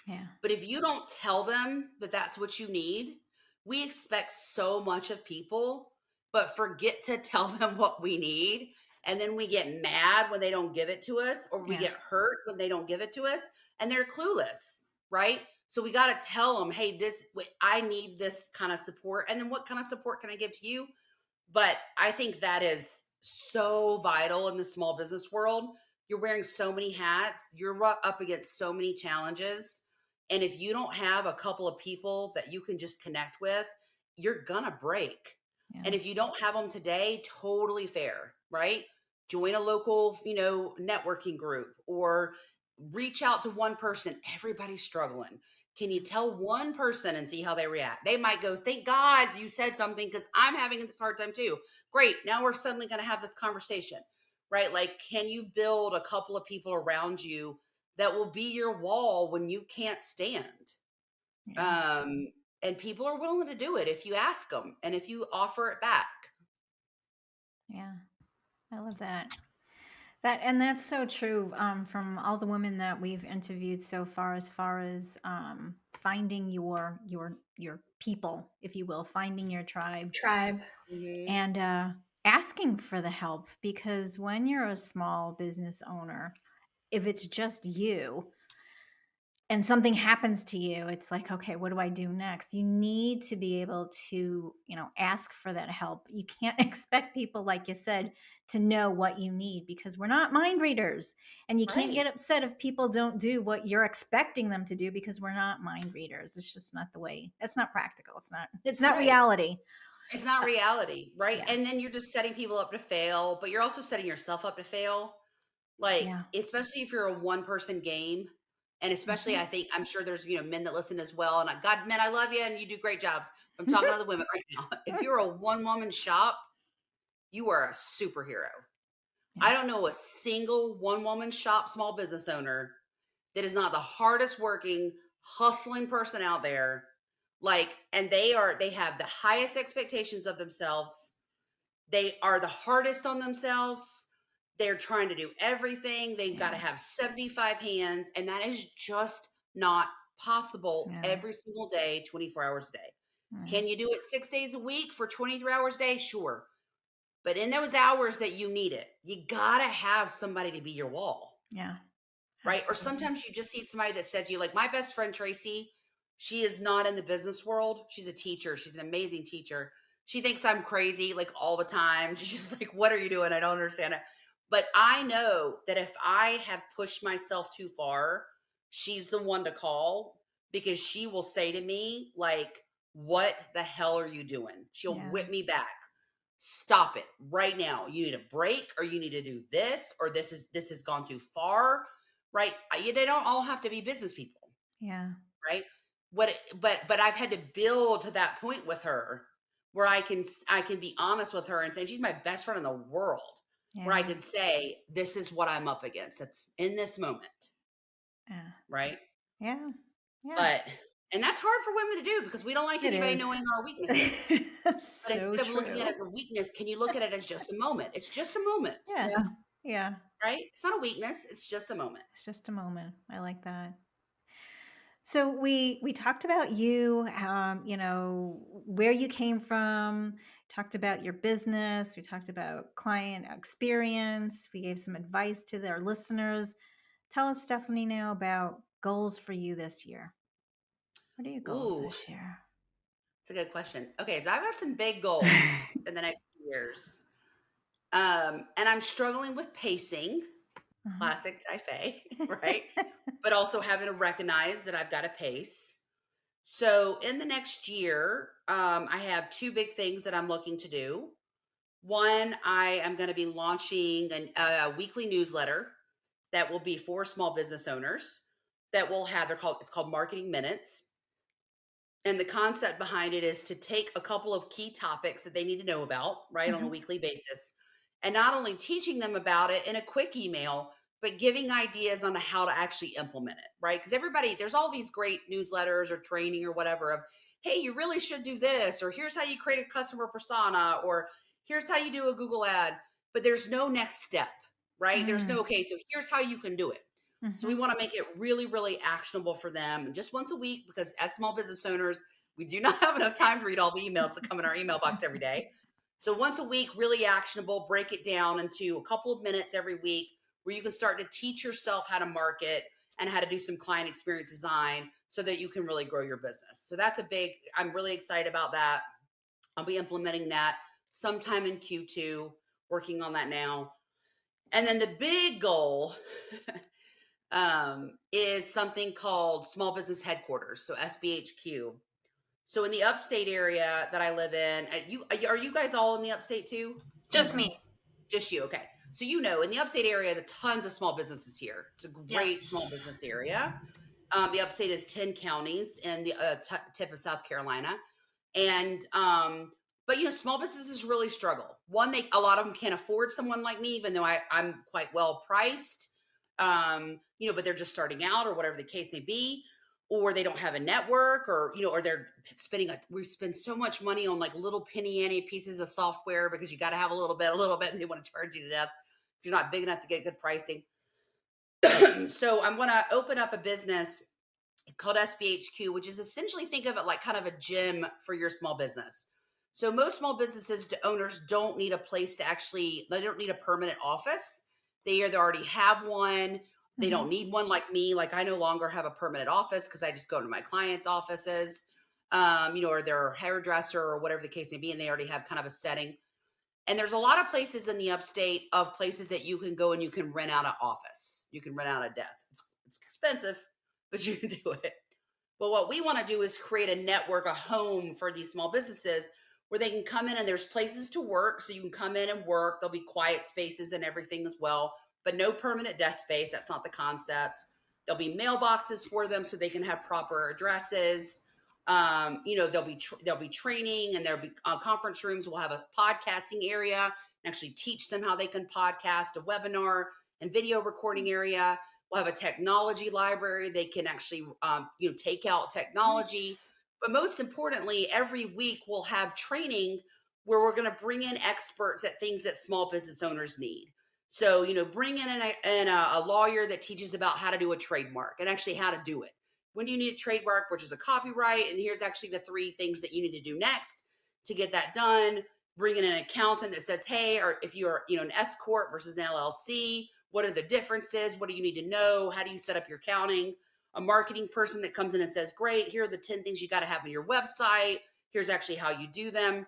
Yeah. But if you don't tell them that that's what you need, we expect so much of people but forget to tell them what we need. And then we get mad when they don't give it to us, or we Yeah. get hurt when they don't give it to us, and they're clueless, right? So we got to tell them, hey, I need this kind of support. And then what kind of support can I give to you? But I think that is so vital in the small business world. You're wearing so many hats, you're up against so many challenges. And if you don't have a couple of people that you can just connect with, you're going to break. Yeah. And if you don't have them today, totally fair, right? Join a local, networking group, or reach out to one person. Everybody's struggling. Can you tell one person and see how they react? They might go, thank God you said something, because I'm having this hard time too. Great. Now we're suddenly going to have this conversation, right? Like, can you build a couple of people around you that will be your wall when you can't stand? Yeah. And people are willing to do it if you ask them and if you offer it back. Yeah. I love that. And that's so true, from all the women that we've interviewed so far, as finding your people, if you will, finding your tribe, Tribe. Mm-hmm. and asking for the help. Because when you're a small business owner, if it's just you and something happens to you, it's like, okay, what do I do next? You need to be able to, ask for that help. You can't expect people, like you said, to know what you need, because we're not mind readers. And you can't Right. get upset if people don't do what you're expecting them to do, because we're not mind readers. It's just not the way. It's not practical. It's not Right. reality. It's not reality, right? Yeah. And then you're just setting people up to fail, but you're also setting yourself up to fail. Like, Yeah. especially if you're a one person game. And especially, Mhm. I'm sure there's, men that listen as well. And God, men, I love you and you do great jobs. I'm talking to the women right now. If you're a one woman shop, you are a superhero. Yeah. I don't know a single one woman shop small business owner that is not the hardest working, hustling person out there. Like, and they have the highest expectations of themselves. They are the hardest on themselves. They're trying to do everything. They've got to Yeah. have 75 hands. And that is just not possible Yeah. every single day, 24 hours a day. Yeah. Can you do it 6 days a week for 23 hours a day? Sure. But in those hours that you need it, you got to have somebody to be your wall. Yeah. Right. Or Absolutely. sometimes you just need somebody that says to you, like my best friend, Tracy, she is not in the business world. She's a teacher. She's an amazing teacher. She thinks I'm crazy like all the time. She's just like, what are you doing? I don't understand it. But I know that if I have pushed myself too far, she's the one to call, because she will say to me, like, what the hell are you doing? She'll Yeah. whip me back. Stop it right now. You need a break, or you need to do this, or this has gone too far. Right. They don't all have to be business people. Yeah. Right. But I've had to build to that point with her where I can be honest with her and say, she's my best friend in the world, where I Yeah. can say, this is what I'm up against. That's in this moment. Yeah. Right. Yeah. Yeah. And that's hard for women to do, because we don't like It anybody is. knowing our weaknesses. But So instead of looking at it true. as a weakness, can you look at it as just a moment? It's just a moment. Yeah. Yeah. Yeah. Right. It's not a weakness. It's just a moment. It's just a moment. I like that. So we talked about you, where you came from, talked about your business, we talked about client experience, we gave some advice to our listeners. Tell us, Stephanie, now about goals for you this year. What are your goals Ooh, this year? it's a good question. Okay, so I've got some big goals in the next few years. And I'm struggling with pacing, Uh-huh. classic Taipei, right? But also having to recognize that I've got to pace. So in the next year, I have two big things that I'm looking to do. One, I am going to be launching a weekly newsletter that will be for small business owners that will have, it's called Marketing Minutes. And the concept behind it is to take a couple of key topics that they need to know about, right, on a Mhm. weekly basis, and not only teaching them about it in a quick email, but giving ideas on how to actually implement it, right? Because there's all these great newsletters or training or whatever of, hey, you really should do this, or here's how you create a customer persona, or here's how you do a Google ad, but there's no next step, right? There's no, Mm. okay, so here's how you can do it. So we Mhm. want to make it really, really actionable for them just once a week, because as small business owners, we do not have enough time to read all the emails that come in our email box every day. So once a week, really actionable, break it down into a couple of minutes every week where you can start to teach yourself how to market and how to do some client experience design so that you can really grow your business. So that's I'm really excited about that. I'll be implementing that sometime in Q2, working on that now. And then the big goal is something called Small Business Headquarters, so SBHQ. So in the upstate area that I live in, are you guys all in the upstate too? Just me. Just you, okay. So in the upstate area, there are tons of small businesses here. It's a great small business area. The upstate is 10 counties in the tip of South Carolina. And but small businesses really struggle. One, a lot of them can't afford someone like me, even though I'm quite well priced. But they're just starting out or whatever the case may be, or they don't have a network, or they're we spend so much money on like little penny ante pieces of software because you got to have a little bit, and they want to charge you to death if you're not big enough to get good pricing. So I'm going to open up a business called SBHQ, which is essentially, think of it like kind of a gym for your small business. So most small businesses owners don't need a place to they don't need a permanent office. They either already have one. They don't need one like me. Like I no longer have a permanent office because I just go to my clients' offices, or their hairdresser or whatever the case may be. And they already have kind of a setting. And there's a lot of places in the upstate of places that you can go and you can rent out an office. You can rent out a desk. It's expensive, but you can do it. But what we want to do is create a network, a home for these small businesses where they can come in and there's places to work. So you can come in and work. There'll be quiet spaces and everything as well, but no permanent desk space. That's not the concept. There'll be mailboxes for them so they can have proper addresses. There'll be training, and there'll be conference rooms. We'll have a podcasting area and actually teach them how they can podcast, a webinar and video recording area. We'll have a technology library. They can actually, take out technology. But most importantly, every week we'll have training where we're going to bring in experts at things that small business owners need. So, bring in a lawyer that teaches about how to do a trademark and actually how to do it. When do you need a trademark, which is a copyright? And here's actually the 3 things that you need to do next to get that done. Bring in an accountant that says, hey, or if you're, an S Corp versus an LLC, what are the differences? What do you need to know? How do you set up your accounting? A marketing person that comes in and says, great, here are the 10 things you got to have on your website. Here's actually how you do them.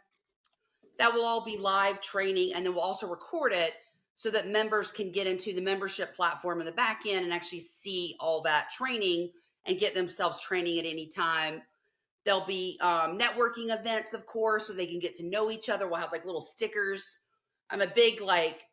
That will all be live training. And then we'll also record it so that members can get into the membership platform in the back end and actually see all that training and get themselves training at any time. There'll be networking events, of course, so they can get to know each other. We'll have like little stickers. I'm a big,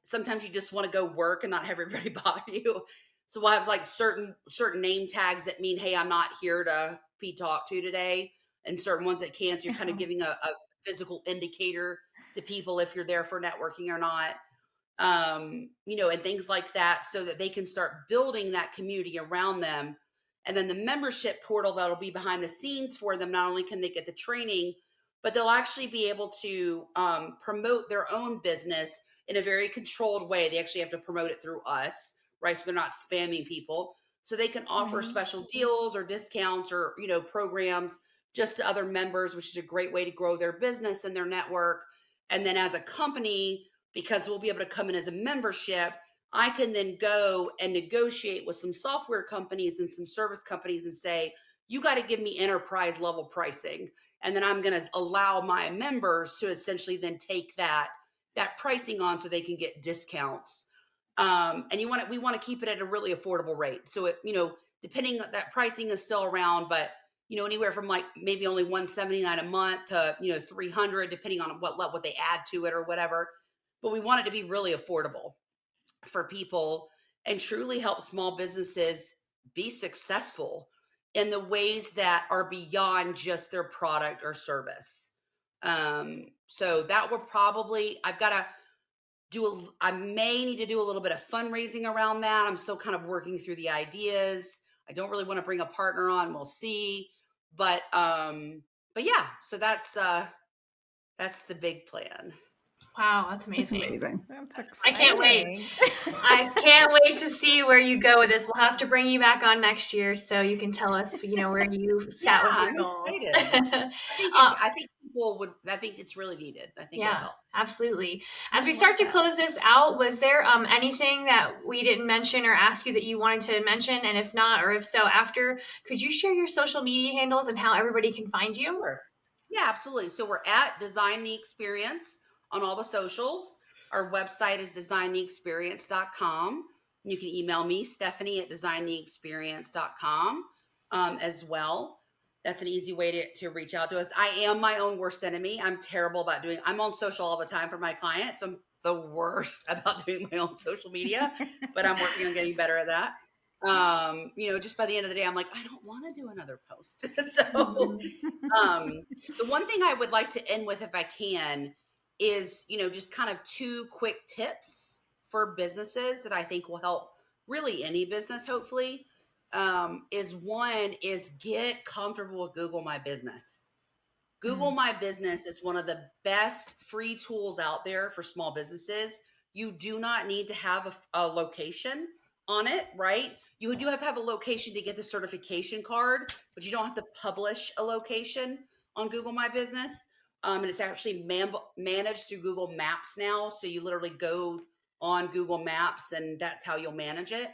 sometimes you just want to go work and not have everybody bother you. So we'll have like certain name tags that mean, hey, I'm not here to be talked to today, and certain ones that can. So you're kind of giving a physical indicator to people if you're there for networking or not. And things like that, so that they can start building that community around them. And then the membership portal that'll be behind the scenes for them, not only can they get the training, but they'll actually be able to promote their own business in a very controlled way. They actually have to promote it through us, right? So they're not spamming people. So they can offer special deals or discounts or, programs just to other members, which is a great way to grow their business and their network. And then as a company, because we'll be able to come in as a membership, I can then go and negotiate with some software companies and some service companies and say, you got to give me enterprise level pricing. And then I'm going to allow my members to essentially then take that pricing on so they can get discounts. And we want to keep it at a really affordable rate. So depending, that pricing is still around, but anywhere from like maybe only $179 a month to, $300, depending on what they add to it or whatever. But we want it to be really affordable for people and truly help small businesses be successful in the ways that are beyond just their product or service. So that would probably, I may need to do a little bit of fundraising around that. I'm still kind of working through the ideas. I don't really want to bring a partner on. We'll see. But yeah, so that's the big plan. Wow, that's amazing. That's amazing. That's I can't wait. I can't wait to see where you go with this. We'll have to bring you back on next year so you can tell us, where you sat with your goals. I think I think it's really needed. I think it'll Yeah, help. absolutely. As I we love start to that. close this out, was there anything that we didn't mention or ask you that you wanted to mention? And if not, or if so, after, could you share your social media handles and how everybody can find you? Sure. Yeah, absolutely. So we're at Design the Experience on all the socials. Our website is designtheexperience.com. You can email me, Stephanie, at designtheexperience.com as well. That's an easy way to reach out to us. I am my own worst enemy. I'm terrible about I'm on social all the time for my clients. I'm the worst about doing my own social media, but I'm working on getting better at that. Just by the end of the day, I'm like, I don't want to do another post. So um, the one thing I would like to end with, if I can, is, just kind of two quick tips for businesses that I think will help really any business, hopefully. Is one is get comfortable with Google My Business. Google My Business is one of the best free tools out there for small businesses. You do not need to have a location on it, right? You do have to have a location to get the certification card, but you don't have to publish a location on Google My Business. And it's actually managed through Google Maps now. So you literally go on Google Maps and that's how you'll manage it.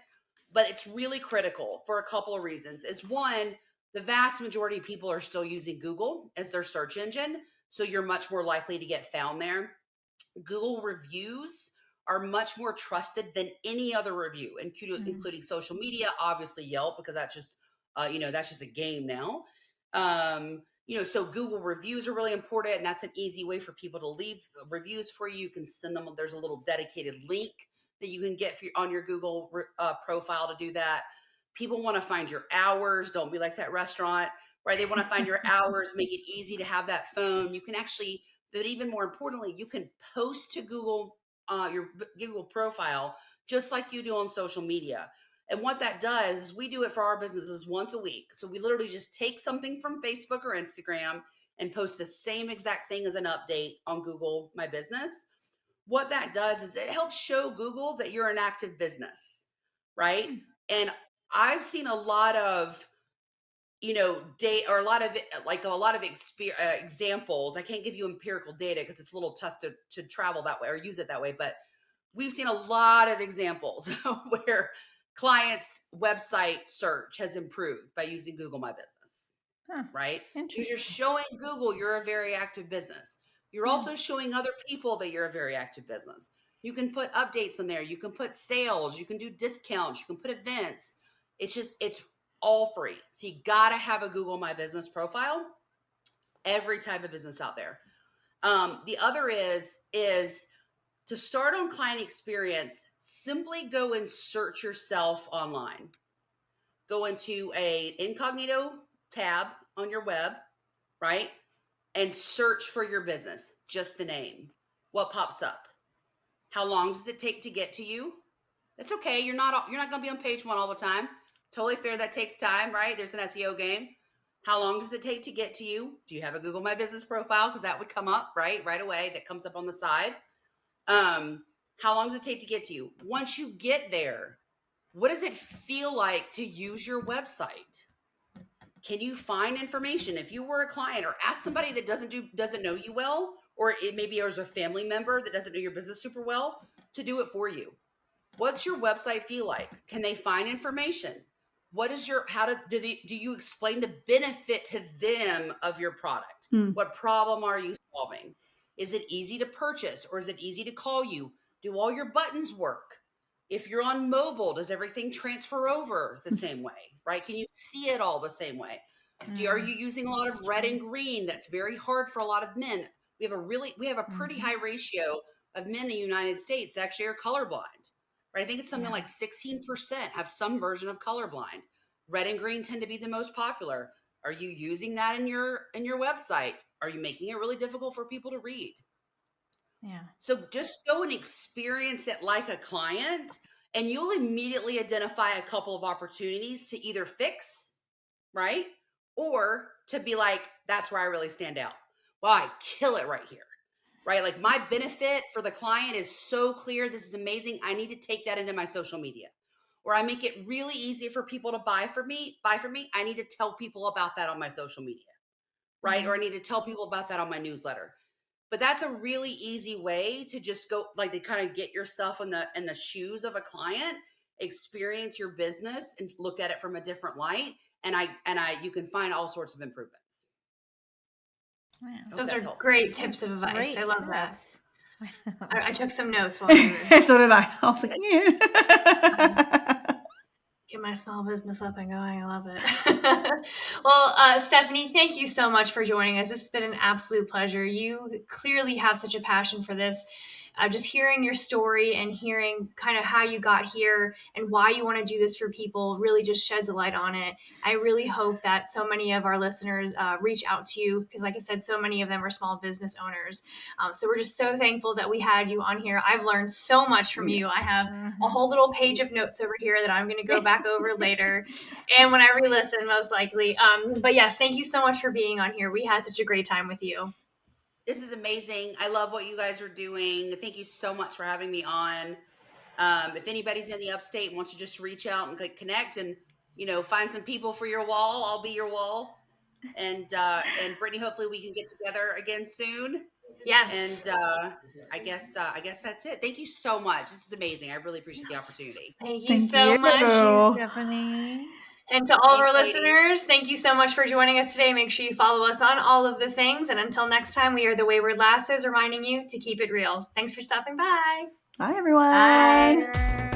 But it's really critical for a couple of reasons. Is one, the vast majority of people are still using Google as their search engine. So you're much more likely to get found there. Google reviews are much more trusted than any other review, including social media, obviously Yelp, because that's just a game now. So Google reviews are really important, and that's an easy way for people to leave reviews for you. You can send them. There's a little dedicated link that you can get on your Google profile to do that. People want to find your hours. Don't be like that restaurant, right? They want to find your hours, make it easy to have that phone. You can actually, but even more importantly, you can post to Google, your Google profile, just like you do on social media. And what that does is we do it for our businesses once a week. So we literally just take something from Facebook or Instagram and post the same exact thing as an update on Google My Business. What that does is it helps show Google that you're an active business, right? And I've seen a lot of, date, or a lot of examples. I can't give you empirical data because it's a little tough to travel that way or use it that way. But we've seen a lot of examples where clients' website search has improved by using Google My Business, Huh. right? Because you're Interesting. showing Google you're a very active business. You're Yeah. also showing other people that you're a very active business. You can put updates in there. You can put sales. You can do discounts. You can put events. It's all free. So you got to have a Google My Business profile. Every type of business out there. The other is to start on client experience, simply go and search yourself online. Go into a incognito tab on your web, right? And search for your business, just the name. What pops up? How long does it take to get to you? That's okay. You're not going to be on page one all the time. Totally fair. That takes time, right? There's an SEO game. How long does it take to get to you? Do you have a Google My Business profile? Because that would come up right away. That comes up on the side. How long does it take to get to you? Once you get there, what does it feel like to use your website? Can you find information? If you were a client, or ask somebody that doesn't know you well, or maybe there's a family member that doesn't know your business super well, to do it for you. What's your website feel like? Can they find information? What is do you explain the benefit to them of your product? What problem are you solving? Is it easy to purchase, or is it easy to call you? Do all your buttons work? If you're on mobile, does everything transfer over the same way, right? Can you see it all the same way? Are you using a lot of red and green? That's very hard for a lot of men. We have a pretty high ratio of men in the United States that actually are colorblind. Right? I think it's something like 16% have some version of colorblind. Red and green tend to be the most popular. Are you using that in your website? Are you making it really difficult for people to read? Yeah. So just go and experience it like a client, and you'll immediately identify a couple of opportunities to either fix, right? Or to be like, that's where I really stand out. Well, I kill it right here. Right? Like, my benefit for the client is so clear. This is amazing. I need to take that into my social media. Or I make it really easy for people to buy from me. I need to tell people about that on my social media. right? Or I need to tell people about that on my newsletter. But that's a really easy way to just go, like, to kind of get yourself in the shoes of a client, experience your business and look at it from a different light. And you can find all sorts of improvements. Wow. Those are helpful. great tips of advice. Great I love that. tips. I took some notes while you were So did I. I was like, yeah. get my small business up and going. I love it. Well, Stephanie, thank you so much for joining us. This has been an absolute pleasure. You clearly have such a passion for this. Just hearing your story and hearing kind of how you got here and why you want to do this for people really just sheds a light on it. I really hope that so many of our listeners reach out to you because, like I said, so many of them are small business owners. So we're just so thankful that we had you on here. I've learned so much from you. I have a whole little page of notes over here that I'm going to go back over later and when I re-listen, most likely. But yes, thank you so much for being on here. We had such a great time with you. This is amazing. I love what you guys are doing. Thank you so much for having me on. If anybody's in the upstate and wants to just reach out and connect and, find some people for your wall, I'll be your wall. And Brittany, hopefully we can get together again soon. Yes. And I guess that's it. Thank you so much. This is amazing. I really appreciate the opportunity. Thank you Thank so you. much. Stephanie. And to all of our Thanks, ladies. listeners, thank you so much for joining us today. Make sure you follow us on all of the things. And until next time, we are the Wayward Lasses reminding you to keep it real. Thanks for stopping by. Bye, everyone. Bye.